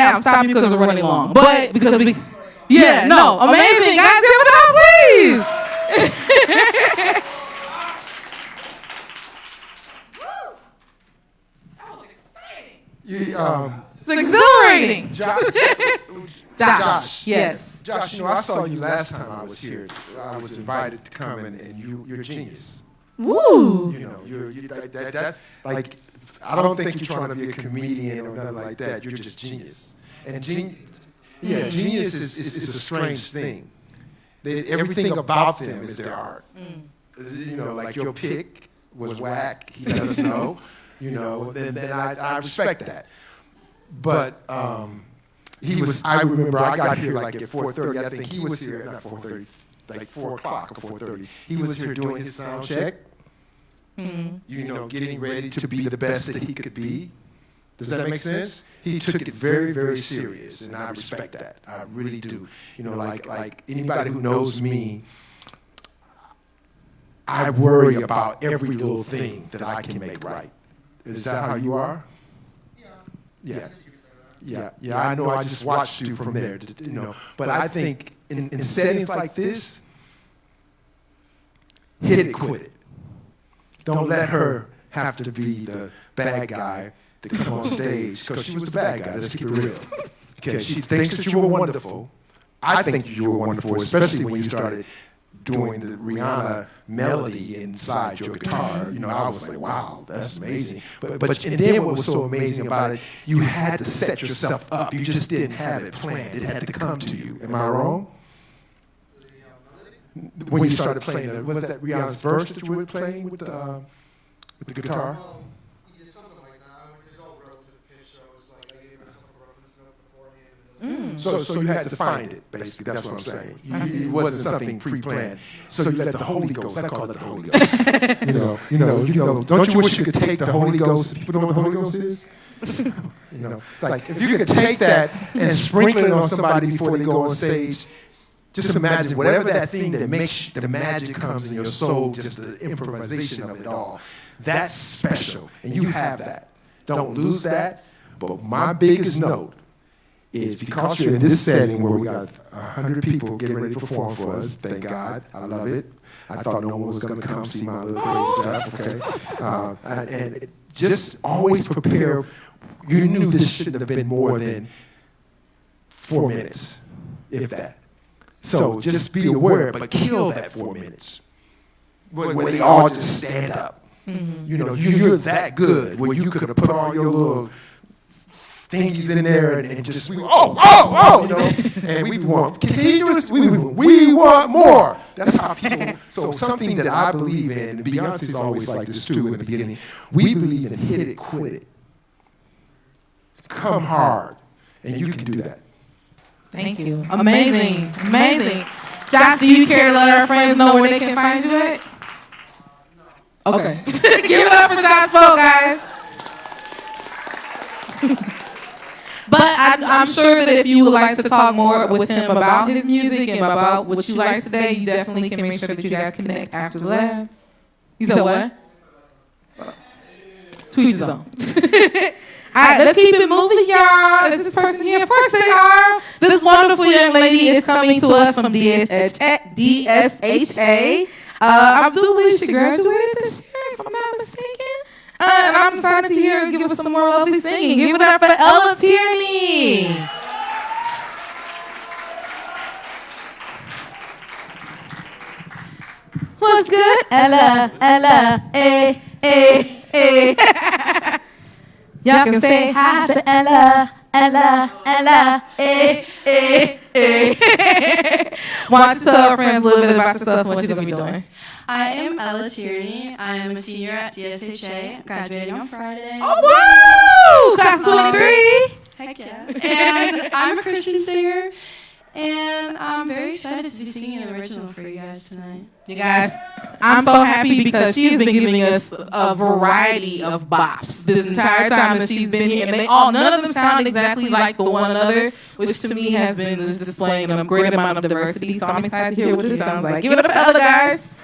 I'm stopping you because we're running long. But because we, yeah, no, amazing. Guys, give it up, please. That was exciting. It's exhilarating. Josh, yes. Josh, you know, I saw you last time I was here. I was invited to come and you're a genius. Woo. You know, that's like, I don't think you're trying to be a comedian or nothing like that. You're just genius. And genius is a strange thing. Everything about them is their art. You know, like your pick was whack. He let us know. You know, then I respect that. But he was. I remember I got here like at 4:30. I think he was here not 4:30, like 4 o'clock or 4:30. He was here doing his sound check. You know, getting ready to be the best that he could be. Does that make sense? He took it very, very serious, and I respect that. I really do. You know, like anybody who knows me, I worry about every little thing that I can make right. Is that how you are? Yeah. I know. I just watched you from there. You know, but I think in settings like this, hit it, quit it. Don't let her have to be the bad guy to come on stage, because she was the bad guy. Let's keep it real. Okay, she thinks that you were wonderful. I think you were wonderful, especially when you started doing the Rihanna melody inside your guitar. You know, I was like, wow, that's amazing. But and then what was so amazing about it, you had to set yourself up. You just didn't have it planned. It had to come to you. Am I wrong? When you started playing, was that Rihanna's verse that you were playing with the guitar? Well, yeah, something like that. It's all relative pitch, so it's like I gave myself a reference note beforehand, and So you had to find it, basically. That's what I'm saying. It wasn't something pre-planned. So you let the Holy Ghost. I call it the Holy Ghost. you know. Don't you wish you could take the Holy Ghost? People know what the Holy Ghost is. Like if you could take that and sprinkle it on somebody before they go on stage. Just imagine whatever that thing that makes the magic comes in your soul, just the improvisation of it all. That's special, and you have that. Don't lose that. But my biggest note is because you're in this setting where we got 100 people getting ready to perform for us. Thank God, I love it. I thought no one was going to come see my little crazy stuff. Okay, and just always prepare. You knew this shouldn't have been more than 4 minutes, if that. So just be aware, but kill that 4 minutes. Where they all just stand up. You're that good where you could have put all your little thingies in there and just, and we want continuous, we want more. That's how people, so something that I believe in, and Beyonce's always like this too in the beginning, we believe in hit it, quit it. Come hard, and you can do that. Thank you. Amazing. Josh, do you care to let our friends know where they can find you at? Okay. Give it up for Josh Poe, guys. But I'm sure that if you would like to talk more with him about his music and about what you like today, you definitely can make sure that you guys connect after the laughs. You said what? Tweet your zone. All right, let's keep it moving, y'all. Is this person here? Of course they are. This wonderful young lady is coming to us from DSHA. I do believe she graduated this year, if I'm not mistaken. And I'm excited to hear her give us some more lovely singing. Give it up for Ella Tierney. What's good? Ella, Y'all can say hi to Ella, Why don't you tell our friends a little bit about yourself and what you're going to be doing? I am Ella Tierney. I am a senior at DSHA, graduating on Friday. Oh, wow! Class 23! Heck yeah. And I'm a Christian singer, and I'm very excited to be singing an original for you guys tonight. You guys, I'm so happy because she's been giving us a variety of bops this entire time that she's been here, and none of them sound exactly like the one another, which to me has been just displaying a great amount of diversity. So I'm excited to hear what this sounds like. Give it up for Ella, guys.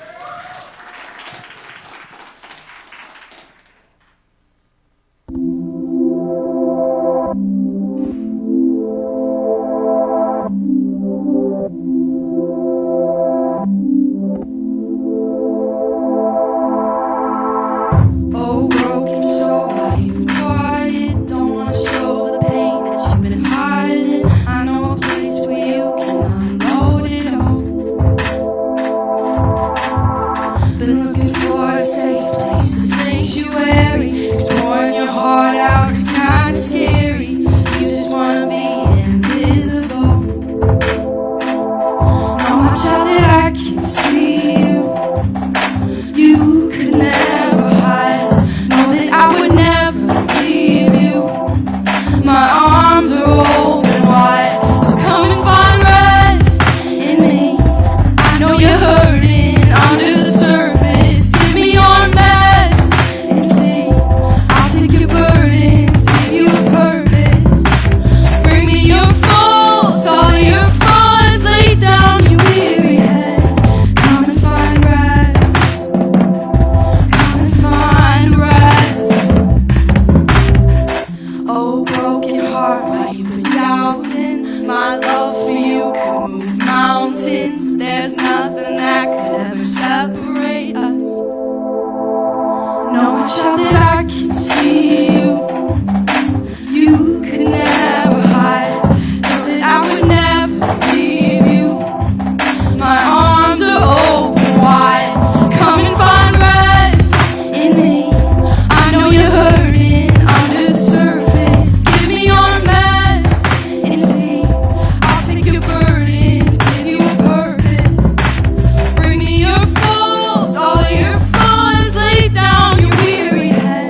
All your faults, lay down your weary head.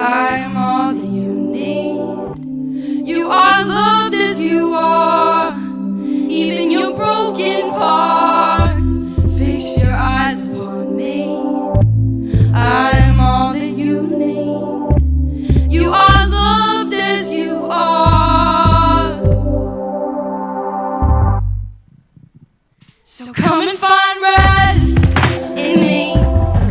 I'm all that you need. You are loved as you are. Even your broken parts. Fix your eyes upon me. I'm all that you need. You are loved as you are. So come and find rest in me.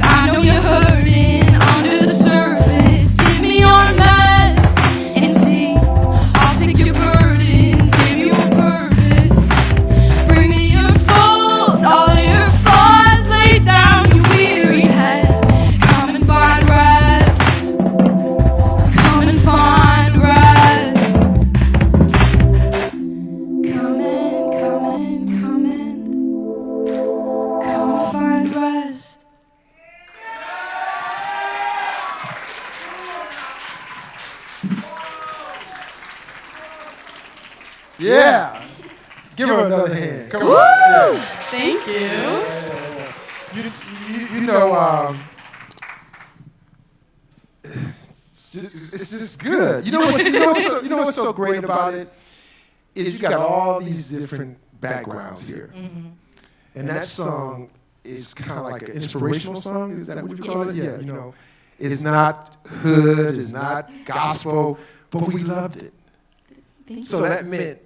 I know you're hurting under the surface. Give me your mess and see. I'll take your burdens, give you a purpose. Bring me your faults, all of your flaws. Lay down your weary head. Come and find rest. Come and find rest. Come in, come in, come in. Come and find rest. Yeah. Give her another hand. Come on. Yeah. Thank you. You know, it's just good. You know what's so great about it is you got all these different backgrounds here, and that song is kind of like an inspirational song. Is that what you call it? Yeah. You know, it's not hood, it's not gospel, but we loved it. So that meant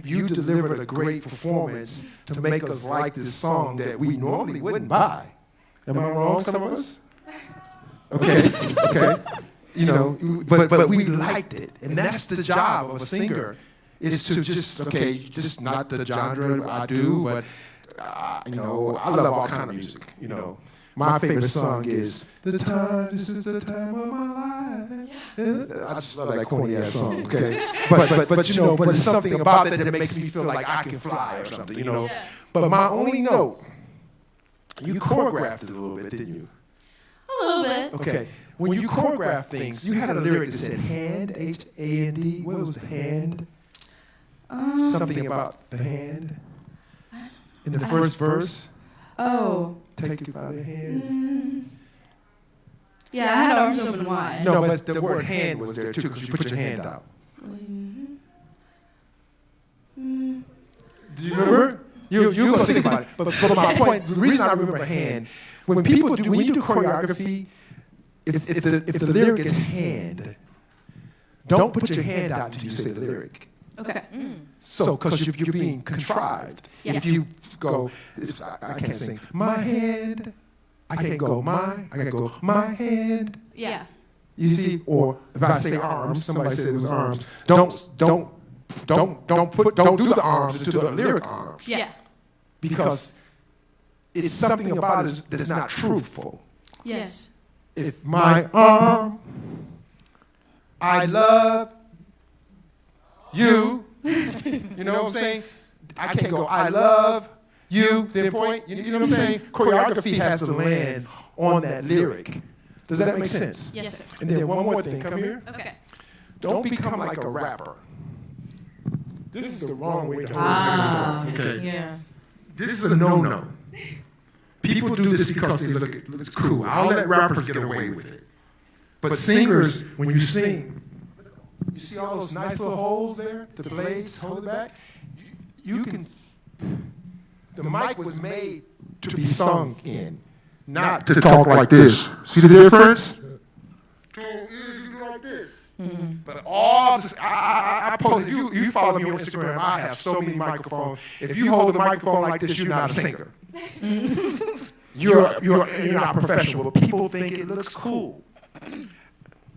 you delivered a great performance to make us like this song that we normally wouldn't buy. Am I wrong, some of us? Okay. You know, but we liked it, and that's the job of a singer, is to just not the genre I do, but you know, I love all kind of music. You know, my favorite song is This is the time of my life. I just love that corny ass song. Okay, but you know, but it's something about it that makes me feel like I can fly or something. You know, but my only note, you choreographed it a little bit, didn't you? A little bit. Okay. When you choreograph things, you had a lyric that said hand, H-A-N-D. What was the hand? Something about the hand. In the first verse. Oh. Take you by the hand. Yeah, I had arms open wide. No, but the word hand was there too, because you put your hand out. Do you remember? You're going to think about it. But my point, the reason I remember hand, when you do choreography, if the lyric is hand, don't put your hand out until you say the lyric. Okay. So, because you're being contrived. Yeah. If you go, I can't sing, my hand, I can't go, I gotta go, my hand. Yeah. You see, or if I say arms, somebody said it was arms, don't do the arms, just do the lyric arms. Yeah. Because it's something about it that's not truthful. Yes. If my arm, I love you, you know what I'm saying? I can't go, I love you, then point, you know what I'm saying? Choreography has to land on that lyric. Does that make sense? Yes, sir. And then one more thing, come here. Okay. Don't become like a rapper. This is the wrong way to hold a microphone. Okay. Yeah. This is a no-no. People do this because they looks cool. I'll let rappers get away with it. But singers, when you sing, you see all those nice little holes there? The blades hold it back? You can, the mic was made to be sung in, not to talk like this. See the difference? You do like this. Mm-hmm. But all this, I post, if you follow me on Instagram, I have so many microphones. If you hold the microphone like this, you're not a singer. You're not professional, but people think it looks cool.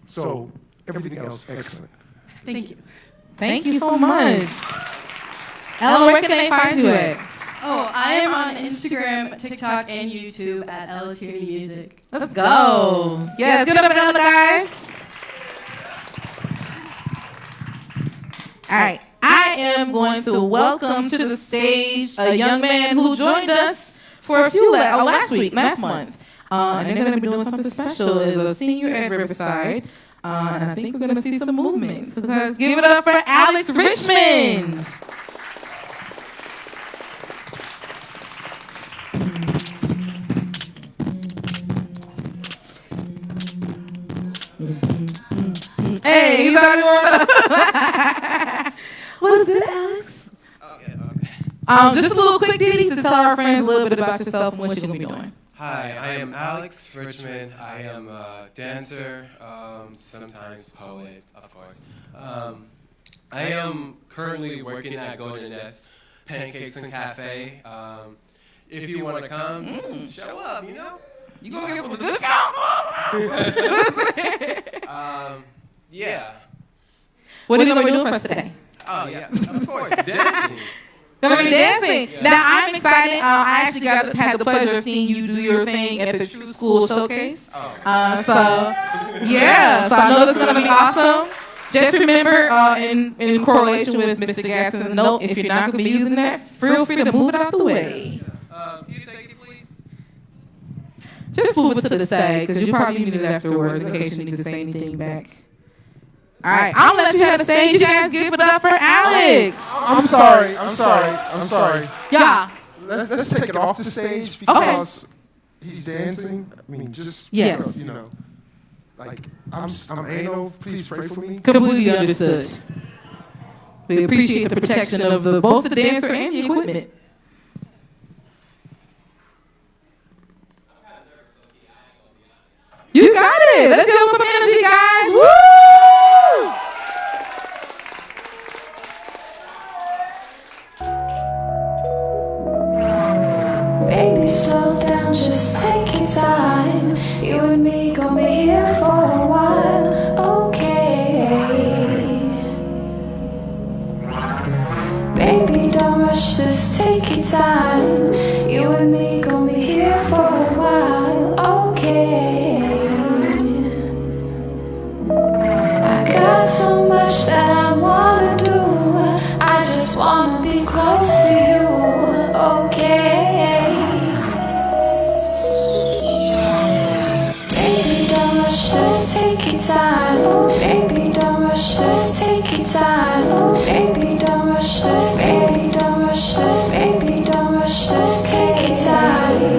So everything else, excellent. Thank you. Thank you so much. Ella, where can they find you at? Oh, I am on Instagram, TikTok, and YouTube at Ella Tierney Music. Let's go. Yes, give it up for Ella, guys. All right. I am going to welcome to the stage a young man who joined us for a few last week, Math Month. And they're going to be doing something special. Is a senior at Riverside. And I think we're going to see some movements. So guys, give it up for Alex Richmond. Okay, he's already warmed up. What's good, Alex? Okay, okay. Just a little quick ditty to tell our friends a little bit about yourself and what you're gonna be doing. Hi, I am Alex Richmond. I am a dancer, sometimes poet, of course. I am currently working at Golden Nest Pancakes and Cafe. If you want to come, show up, you know? You gonna get some discount? Yeah. What are you gonna be doing for us today? Oh, yeah, of course, dancing. Gonna be dancing. Now I'm excited. I actually had the pleasure of seeing you do your thing at the True School Showcase. So yeah, so I know this is gonna be awesome. Just remember, in correlation with Mr. Gadsden's note, if you're not gonna be using that, feel free to move it out the way. Can you take it, please? Just move it to the side because you probably need it afterwards in case you need to say anything back. All right, I'm gonna let you have the stage. You guys give it up for Alex. I'm sorry. Yeah. Let's take it off the stage because he's dancing. I mean, just Yes. you know, like I'm anal. Please pray for me. Completely understood. We appreciate the protection of both the dancer and the equipment. You got it. Let's give them some energy, guys. Woo! Baby, slow down, just take your time. You and me gon' be here for a while, okay? Baby, don't rush, just take your time. You and me gon' be here for a while, okay? I got so much that I wanna do. I just wanna be close to you, okay? Just take your time, baby. Don't rush. Just take your time, baby. Don't rush. Just baby. Don't rush. Just baby. Don't rush. Just take your time.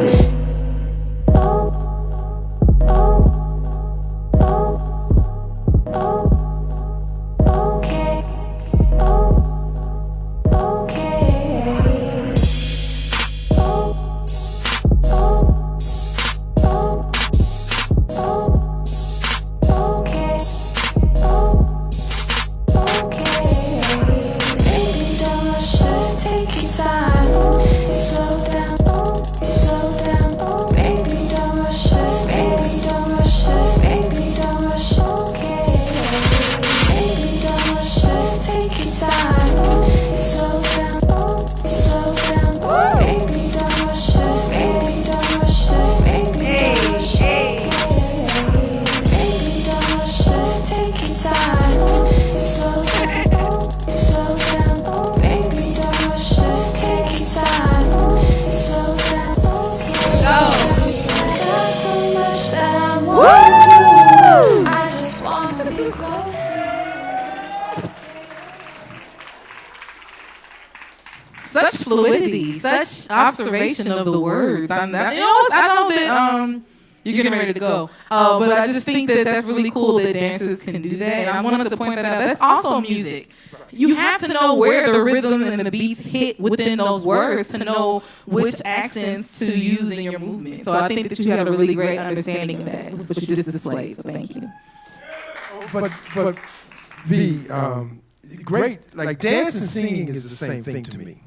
Such fluidity, such observation of the words. I know that you're getting ready to go, but I just think that that's really cool that dancers can do that. And I wanted to point that out. That's also music. You have to know where the rhythm and the beats hit within those words to know which accents to use in your movement. So I think that you had a really great understanding of that, which you just displayed. So thank you. But B, great. Like dance and singing is the same thing to me.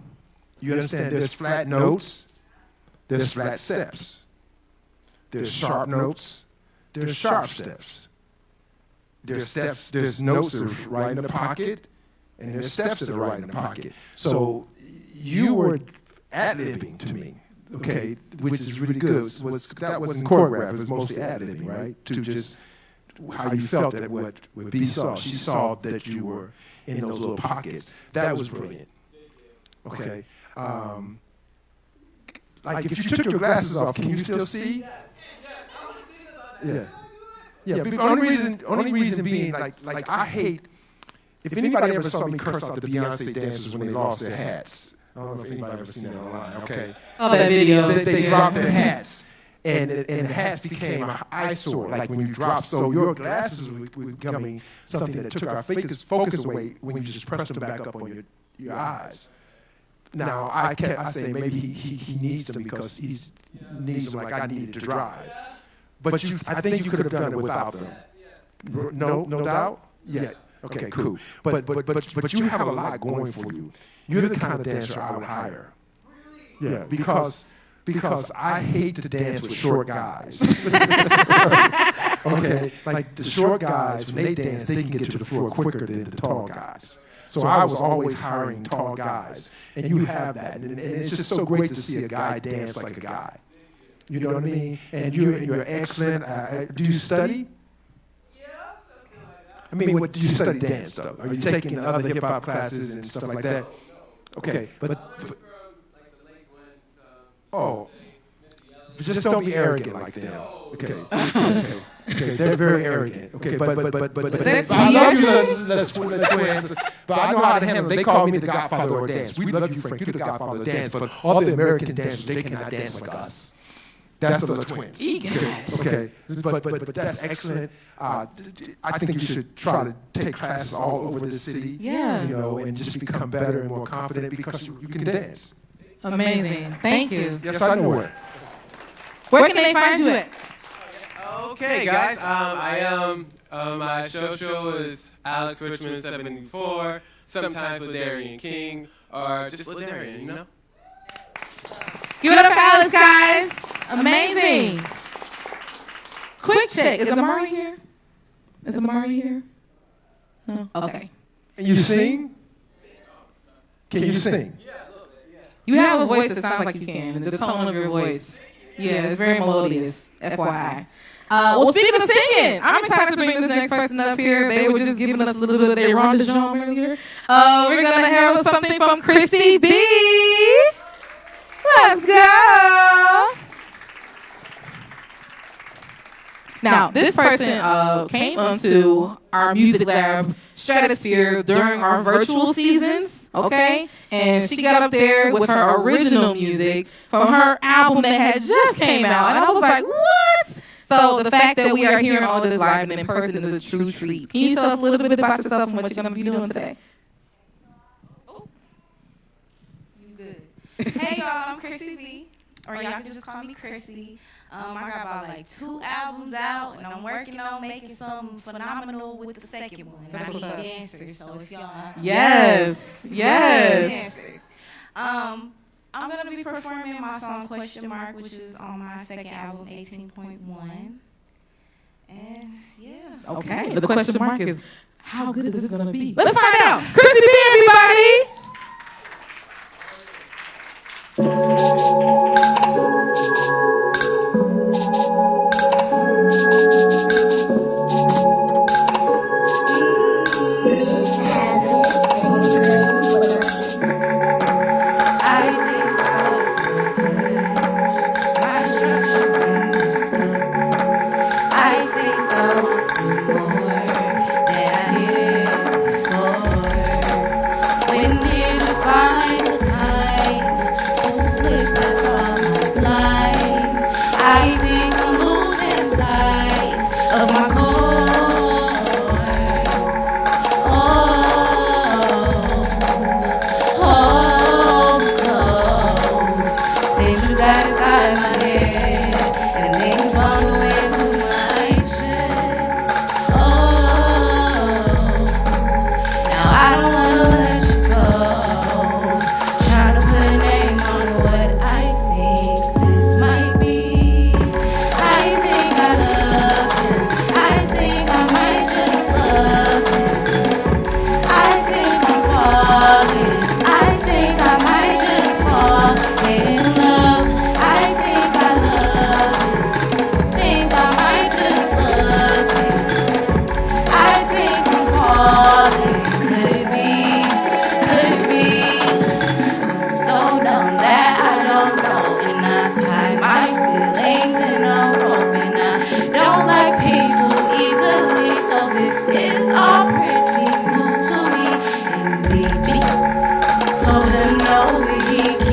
You understand? There's flat notes, there's flat steps, there's sharp notes, there's sharp steps. There's steps, there's notes that are right in the pocket, and there's steps that are right in the pocket. So you were ad-libbing to me, okay, which is really good. That wasn't choreographed, it was mostly ad-libbing, right? To just how you felt that what B saw. She saw that you were in those little pockets. That was brilliant. Okay. Like if you took your glasses off, can you still see? Yeah. Yeah. But the only reason being, like I hate. If anybody ever saw me curse out the Beyonce dancers when they lost their hats, I don't know if anybody ever seen that online. Okay. Oh, that video. They dropped their hats. and the hats became an eyesore, like when you drop. So your glasses were becoming something that took our focus away when you just pressed them back up on your eyes. Now, I say maybe he needs them because he needs them like I needed to drive. But I think you could have done it without them. No doubt? Yeah. Okay, cool. But you have a lot going for you. You're the kind of dancer I would hire. Yeah, because I hate to dance with short guys. Okay, like the short guys, when they dance, they can get to the floor quicker than the tall guys. So I was always hiring tall guys, and you have that, and it's just so great to see a guy dance like a guy. You know what I mean? And you're excellent. Do you study? Yeah, something like that. I mean, do you study dance though? Are you taking other hip hop classes and stuff like that? Okay, but just don't be arrogant like them. Okay, they're very arrogant. Okay, but I love you, the twins. But I know how to handle it. They call me the Godfather of dance. We love you, Frank. You're the Godfather of dance. But all the American dancers, they cannot dance like us. That's the little twins. Okay, but that's excellent. I think you should try to take classes all over the city. Yeah. You know, and just become better and more confident because you can dance. Amazing. Thank you. Yes, I know it. Where can they find you at? Okay, guys. I am. My show is Alex Richmond 74. Sometimes Ladarian King, or just Ladarian, you know. Give it up for Alex, guys. Amazing. Quick check. Is Amari here? Is Amari here? No. Okay. And you sing? Can you sing? You have a voice that sounds like you can. The tone of your voice. Yeah, it's very melodious. FYI. Well, speaking of singing, I'm excited to bring this next person up here. They were just giving us a little bit of their ronde de jambe earlier. We're going to hear something from Chrissy B. Let's go. Now, this person came onto our music lab stratosphere during our virtual seasons, okay? And she got up there with her original music from her album that had just came out. And I was like, what? So the fact that we are hearing all this live and in person is a true treat. Can you tell us a little bit about yourself and what you're going to be doing today? You good. Hey, y'all, I'm Chrissy B. Or y'all can just call me Chrissy. I got about like 2 albums out, and I'm working on making something phenomenal with the second one. And I need dancers, so if y'all... Yes. Dancers. I'm going to be performing my song Question Mark, which is on my second album, 18.1. And, yeah. Okay. The question mark is, how good is this going to be? Let's find out. Chrissy B, everybody.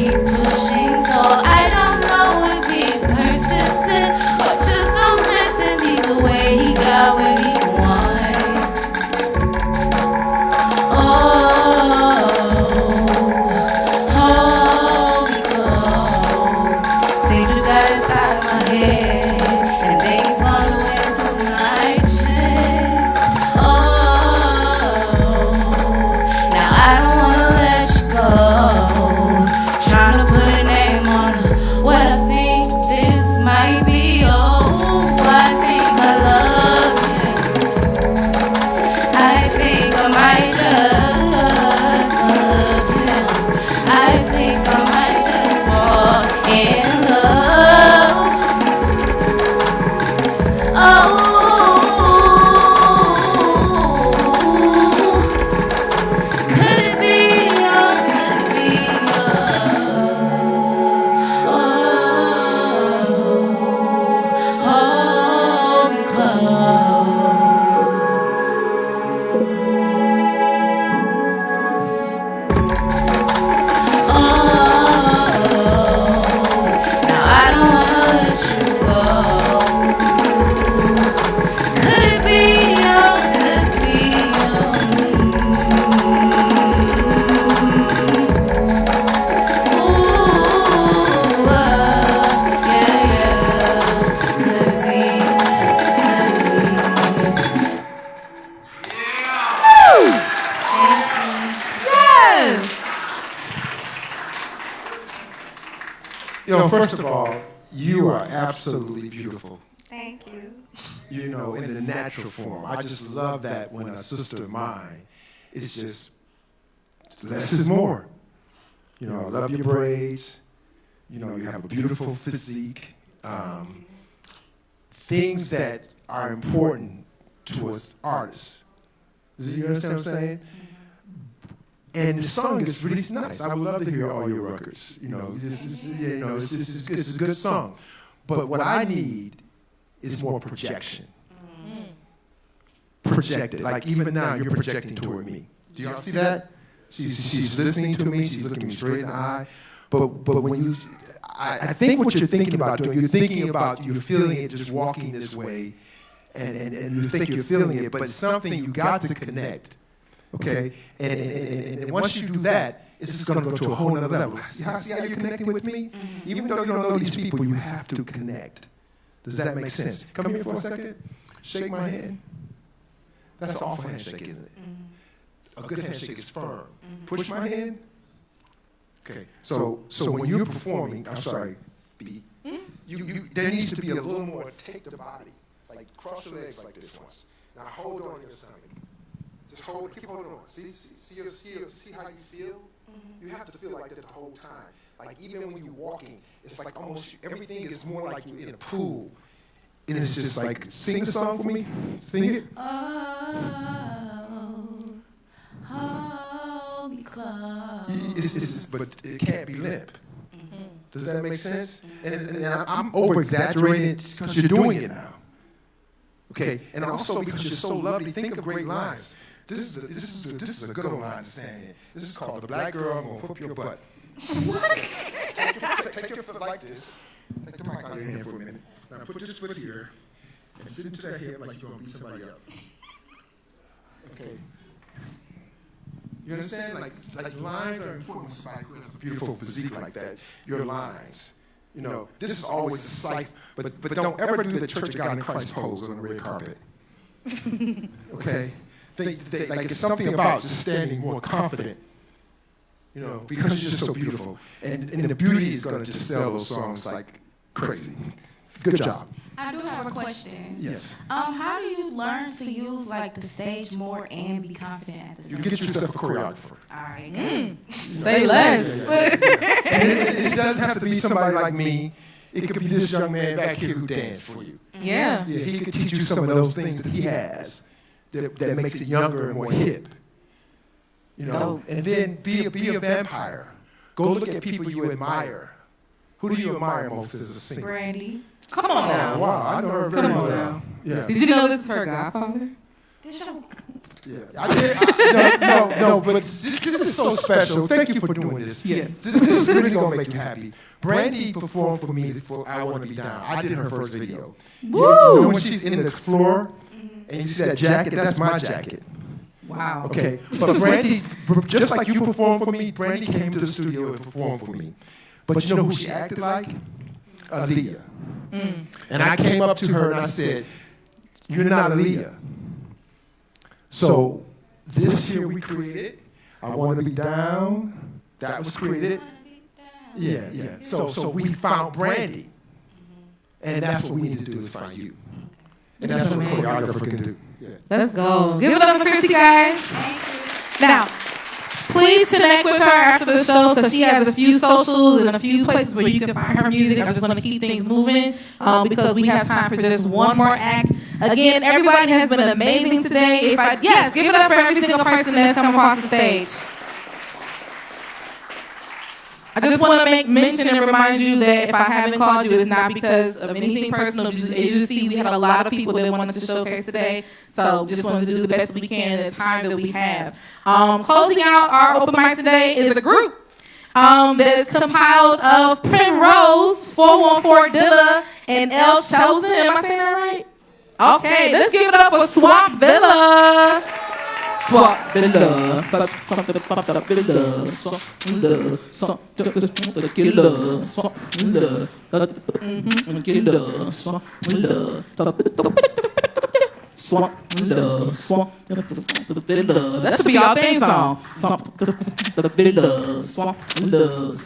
Keep pushing, so I don't know if he's persistent. First of all, you are absolutely beautiful. Thank you. You know, in the natural form. I just love that when a sister of mine is just less is more. You know, I love your braids. You know, you have a beautiful physique. Things that are important to us artists. Do you understand what I'm saying? And the song is really nice. I would love to hear all your records. You know, it's a good song. But what I need is more projection. Projected. Like even now, you're projecting toward me. Do y'all see that? She's listening to me. She's looking me straight in the eye. But when you, I think what you're thinking about doing, you're feeling it just walking this way, and you think you're feeling it, but it's something you got to connect. Okay, and once you do that, it's just going to go to a whole other level. See how you're connecting with me? Even though you don't know these people, you have to connect. Does that make sense? Come here for a second. Shake my hand. That's an awful handshake, isn't it? A good handshake is firm. Push my hand. Okay, so when you're performing, I'm sorry, B, there needs to be a little more take the body. Like cross your legs like this once. Now hold on your stomach. Just keep holding on. See how you feel? You have to feel like that the whole time. Like even when you're walking, it's like almost everything is more like you're in a pool. And it's just like, sing the song for me. Sing it. Hold me close. But it can't be limp. Does that make sense? And I'm over-exaggerating it because you're doing it now. Okay, and also because you're so lovely, think of great lines. This is a good old line to say. This is called The Black Girl, I'm Gonna Whoop Your Butt. What? Take your foot like this. Take the mic out of your hand for a minute. Now put this foot here and sit into that hip like you're gonna beat somebody up. Okay. You understand? Like lines are important when somebody who has a beautiful physique like that. Your lines. You know, this is always a sight, but don't ever do the Church of God in Christ pose on the red carpet. Okay? Like it's something about just standing more confident, you know, because you're just so beautiful. And the beauty is going to just sell those songs like crazy. Good job. I do have a question. Yes. How do you learn to use like the stage more and be confident at the same time? You get yourself a choreographer. All right. Say less. And it doesn't have to be somebody like me. It could be this young man back here who danced for you. Yeah. Yeah, he could teach you some of those things that he has that makes it younger and more hip. You know, and then be a vampire. Go look at people you admire. Who do you admire most as a singer? Brandy. Come on now. Wow, I know her very well. Now. Yeah. Did you know this is her godfather? Yeah, I did. No, but this is so special. Thank you for doing this. Yes. This is really going to make you happy. Brandy performed for me for I Want to Be Down. I did her first video. Woo! You know when she's in the floor and you see that jacket? That's my jacket. Wow. Okay, but Brandy, just like you performed for me, Brandy came to the studio and performed for me. But you know who she acted like? Aaliyah. And I came up to her and I said, "You're not Aaliyah." So this here we created, I Want to Be Down, that was created. Yeah. So we found Brandy. And that's what we need to do is find you. And that's what a choreographer can do. Yeah. Let's go. Give it up for Chrissy, guys. Now, please. please connect with her after the show because she has a few socials and a few places where you can find her music. I just want to keep things moving because we have time for just one more act. Again, everybody has been amazing today. Yes, give it up for every single person that's come across the stage. I just want to make mention and remind you that if I haven't called you, it's not because of anything personal. As you see, we had a lot of people that wanted to showcase today, so just wanted to do the best we can in the time that we have. Closing out our open mic today is a group that is compiled of Primrose, 414 Dilla, and L Chosen. Am I saying that right? Okay, let's give it up for Swamp Villa. Swamp Villa, Swamp Villa, Swamp Villa, Swamp Villa, Swamp Villa, Swamp Villa, Swamp Villa, Swamp Villa. That should be our theme song. Swamp Villa, Swamp Villa.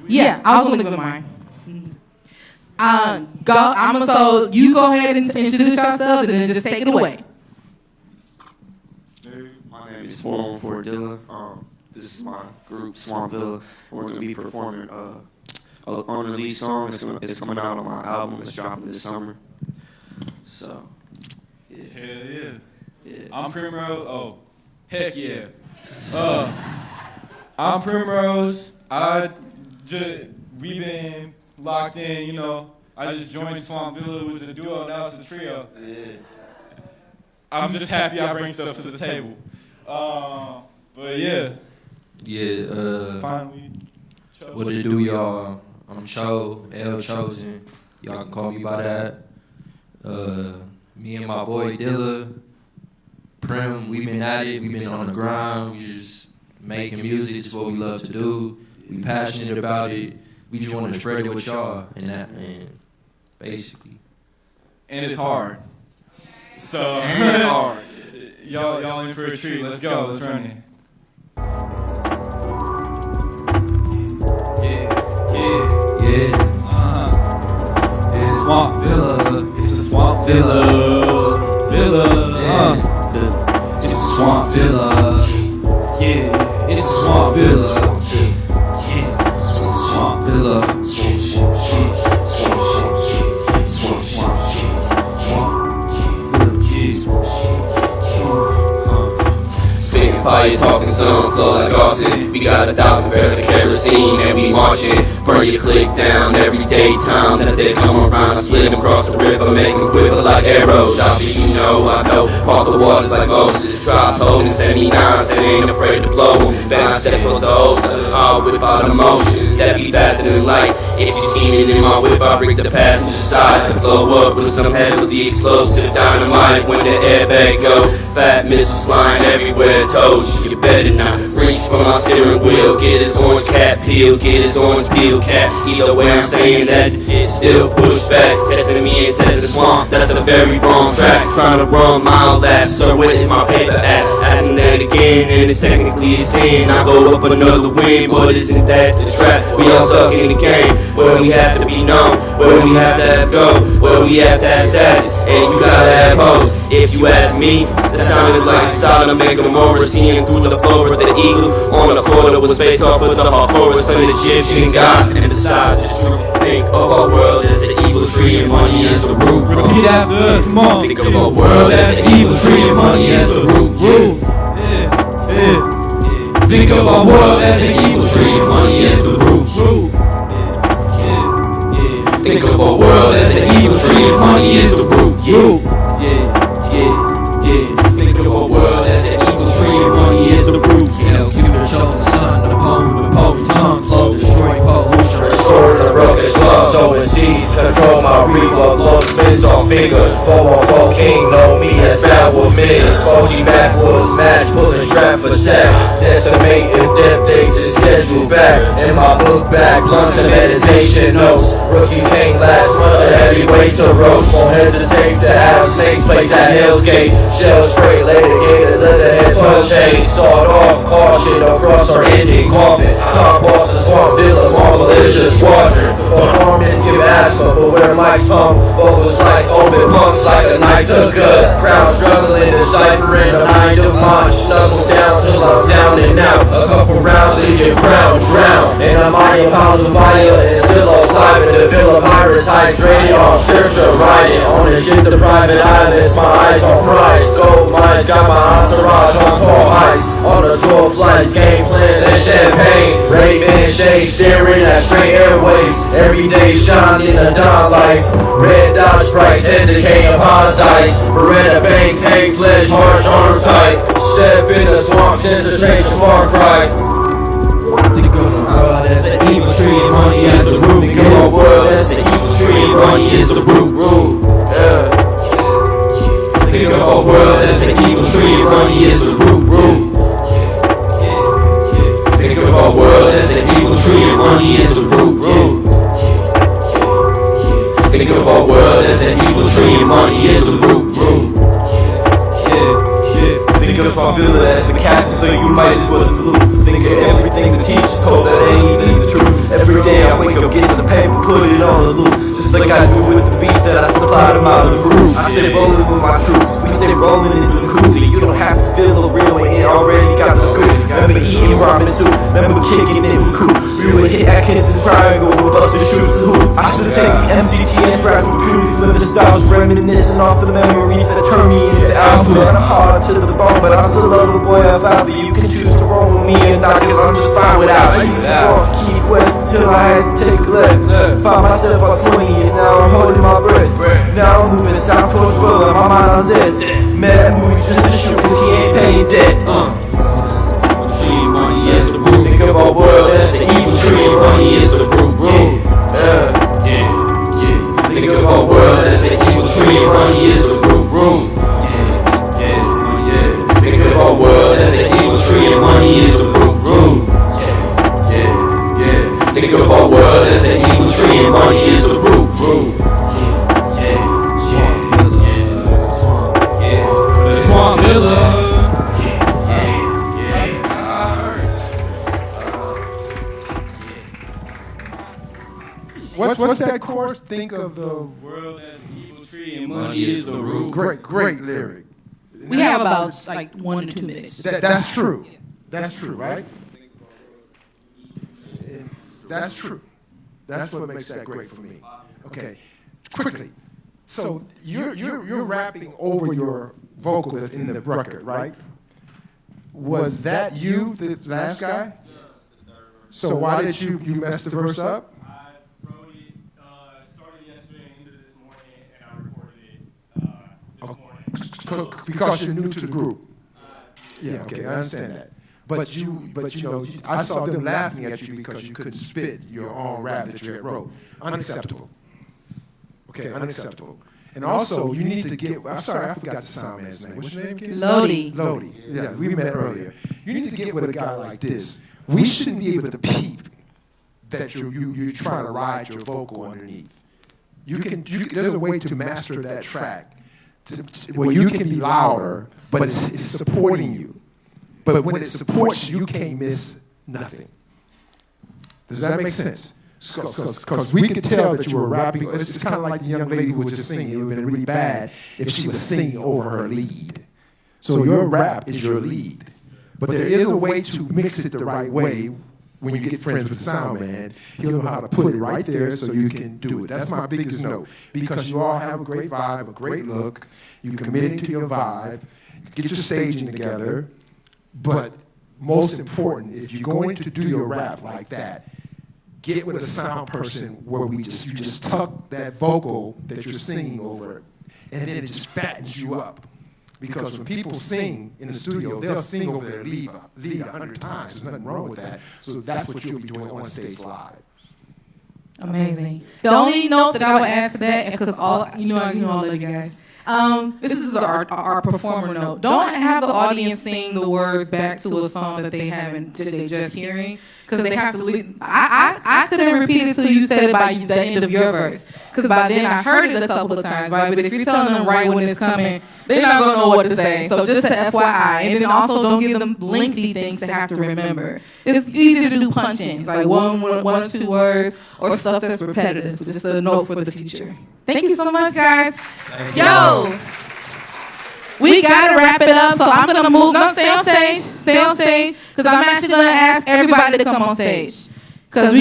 Yeah, I was gonna give mine. So you go ahead and introduce yourself and then just take it away. Hey, my name is 414 Dilla. This is my group, Swamp Villa. We're going to be performing an unreleased song. It's coming out on my album. It's dropping this summer. So, yeah. Hell yeah. I'm Primrose. Oh, heck yeah. I'm Primrose. We've been locked in, you know. I just joined Swamp Villa. It was a duo, now it's a trio. Yeah. I'm just happy I bring stuff to the table. But yeah. Yeah, finally. What it do, y'all? I'm Cho, L Chosen. Y'all can call me by that. Me and my boy Dilla, Prim, we've been at it. We've been on the grind. We just making music. It's what we love to do. We passionate about it. We just want to spread it with y'all, and basically. And it's hard. So it's hard. Y'all in for a treat. Let's go. Let's run it. Yeah. It's Swamp Villa. It's a Swamp Villa. It's a Swamp Villa. Yeah. It's a Swamp Villa. Swamp Villa. Spitting fire, talking some, flow like Austin. We got 1,000 barrels of kerosene and we marching. Burn your click down every daytime that they come around. Split across the river, make them quiver like arrows. I be, you know, I know. Part the waters like Moses. Tries holding 79s and ain't afraid to blow them. Then I step close to host, I'll whip out emotion. That be faster than light. If you see me in my whip, I break the passenger side. To blow up with some heavily explosive dynamite. When the airbag go, fat missiles flying everywhere. Told you, you better not reach for my steering wheel. Get his orange cap peel, get his orange peel cap. Either way, I'm saying that it's still pushed back. Testing me and testing the swamp, that's a very wrong track. Trying to run mile laps, so what is my paper at? Asking that again, and it's technically a sin. I go up another win, but isn't that the trap? We all suck in the game, where we have to be known, where we have to have go, where we have to have status, and you gotta have hoes. If you ask me, that sounded like Sodom and Gomorrah, seeing through the floor of the eagle on the corner was based off of the Horus, an Egyptian god. And besides, it's true. Think of our world as an evil tree and money as the root. Repeat after us, come on. Think of our world as an evil tree and money as the root. Yeah. Think of our world as an evil tree and money as the root. Think of our world as an evil tree and money is the root. Think of our world as an evil tree and money is the root. Hell, give the chosen son, the poem with potent tongue, flow, destroy pollution. Restoring the broken slum, sowing seeds, control my reaper, blow spins on finger. 414 king, know me as bad with me. Spooky backwoods match, pulling strap for stack. Decimate if death days is scheduled back. In my book bag, blunts and meditation notes. Rookies can't last much, a heavyweight to roast. Won't hesitate to have snakes place at Hell's Gate. Shell spray, later gated, leatherhead swell chains. Sawed off, caution across our ending coffin. Top bosses, Swamp Villa, more malicious squadron. Performance give asthma, but where my mic pump, vocal slice, open punks like a knife to gut. Crowd struggling, deciphering the mind of mine. Snuggle down till I'm down and out. A couple rounds till your crown drown. And I'm eyeing pounds of fire and psilocybin to fill up Iris, hydrating on scripture writing. On the ship to private islands, my eyes on prize. Gold mines, got my entourage on tall heights. On the tour flights, game plans and champagne. Ray-Ban shades staring at straight airways. Every day shine in the dawn life. Red Dodge brights, hesitating upon sights. Beretta bangs, hang flesh, harsh arm tight. Step in the swamp, sense a strange far cry. Think of a world that's an evil tree and money as the root. Think of a world that's an evil tree and money is the root. Yeah. Think of a world that's an evil tree and money is the root. Think of a world that's an evil tree and money is the root. Think of a world that's an evil tree and money is the root. Think of Small Villa as the captain, so you might as well salute. Think of everything the teacher told that ain't even the truth. Every day I wake up, get some paper, put it on the loop. Just like I do with the beats that I supplied them out of the groove. I stay rolling with my troops, we stay rolling in the koozie. You don't have to feel the real way, it already got the scoop. Remember eating ramen soup, remember kicking it with coop. We would hit Atkins and Triangle with Buster Shoots and hoop. I still take the MCT and scratch with purely for nostalgia, reminiscing off the memories that turn me into alpha. And I'm hard to the bone, but I'm still a little boy of alpha. You can choose to roll with me or not, cause I'm just fine without. I used to walk Keith West until I had to take a left. Found myself on 20 years, now I'm holding my breath. Now I'm moving south towards Will, my mind on death. Mad movie just to shoot cause he ain't paying debt. Money is the root. Think of our world that's the evil tree and money is the root. Think of our world that's the evil tree and money is the root. Think of our world that's the evil tree and money is the root. Think of our world that's the evil tree and money is the root. Swamp Villa. What's that chorus? Think of the world as an evil tree and money is the root. Great lyric. We have about like 1 to 2 minutes. That's true. That's true, right? That's true. That's what makes that great for me. Okay, quickly. So you're rapping over your vocal that's in the record, right? Was that you, the last guy? So why did you mess the verse up? Because you're new to the group. Yeah, okay, I understand that. But you know, I saw them laughing at you because you couldn't spit your own rap that you had wrote. Unacceptable. Okay, unacceptable. And also, you need to get, I'm sorry, I forgot the sound man's name. What's your name, kids? Lodi. Lodi. Yeah, we met earlier. You need to get with a guy like this. We shouldn't be able to peep that you're trying to ride your vocal underneath. There's a way to master that track where you can be louder, but it's supporting you. But when it supports you, you can't miss nothing. Does that make sense? Because we could tell that you were rapping. It's kind of like the young lady who was just singing. It would have been really bad if she was singing over her lead. So your rap is your lead. But there is a way to mix it the right way. When you get friends with the sound man, he'll know how to put it right there so you can do it. That's my biggest note. Because you all have a great vibe, a great look. You committed to your vibe. Get your staging together. But most important, if you're going to do your rap like that, get with a sound person where you just tuck that vocal that you're singing over it, and then it just fattens you up. Because when people sing in the studio, they'll sing over their lead 100 times. There's nothing wrong with that. So that's what you'll be doing on stage live. Amazing. The only note that I would add to that, because I love you guys. This is our performer note. Don't have the audience sing the words back to a song that they're just hearing, because they have to leave. I couldn't repeat it till you said it by the end of your verse, because by then I heard it a couple of times, right? But if you're telling them right when it's coming, they're not going to know what to say. So just a FYI. And then also don't give them lengthy things to have to remember. It's easier to do punch-ins, like one or two words, or stuff that's repetitive. Just a note for the future. Thank you so much, guys. Yo, we got to wrap it up, so I'm going to move. No, stay on stage, because I'm actually going to ask everybody to come on stage. Because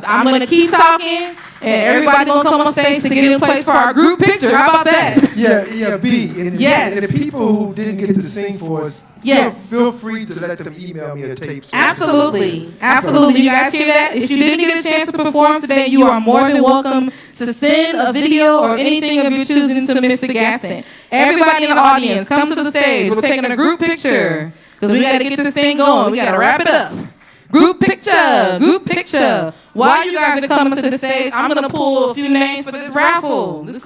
I'm going to keep talking, and everybody going to come on stage to get in place for our group picture. How about that? Yeah, B. And yes. And the people who didn't get to sing for us, yes, feel free to let them email me a tape. Absolutely. Absolutely. You guys hear that? If you didn't get a chance to perform today, you are more than welcome to send a video or anything of your choosing to Mr. Gasson. Everybody in the audience, come to the stage. We're taking a group picture, because we got to get this thing going. We got to wrap it up. Group picture. While you guys are coming to the stage, I'm going to pull a few names for this raffle. This is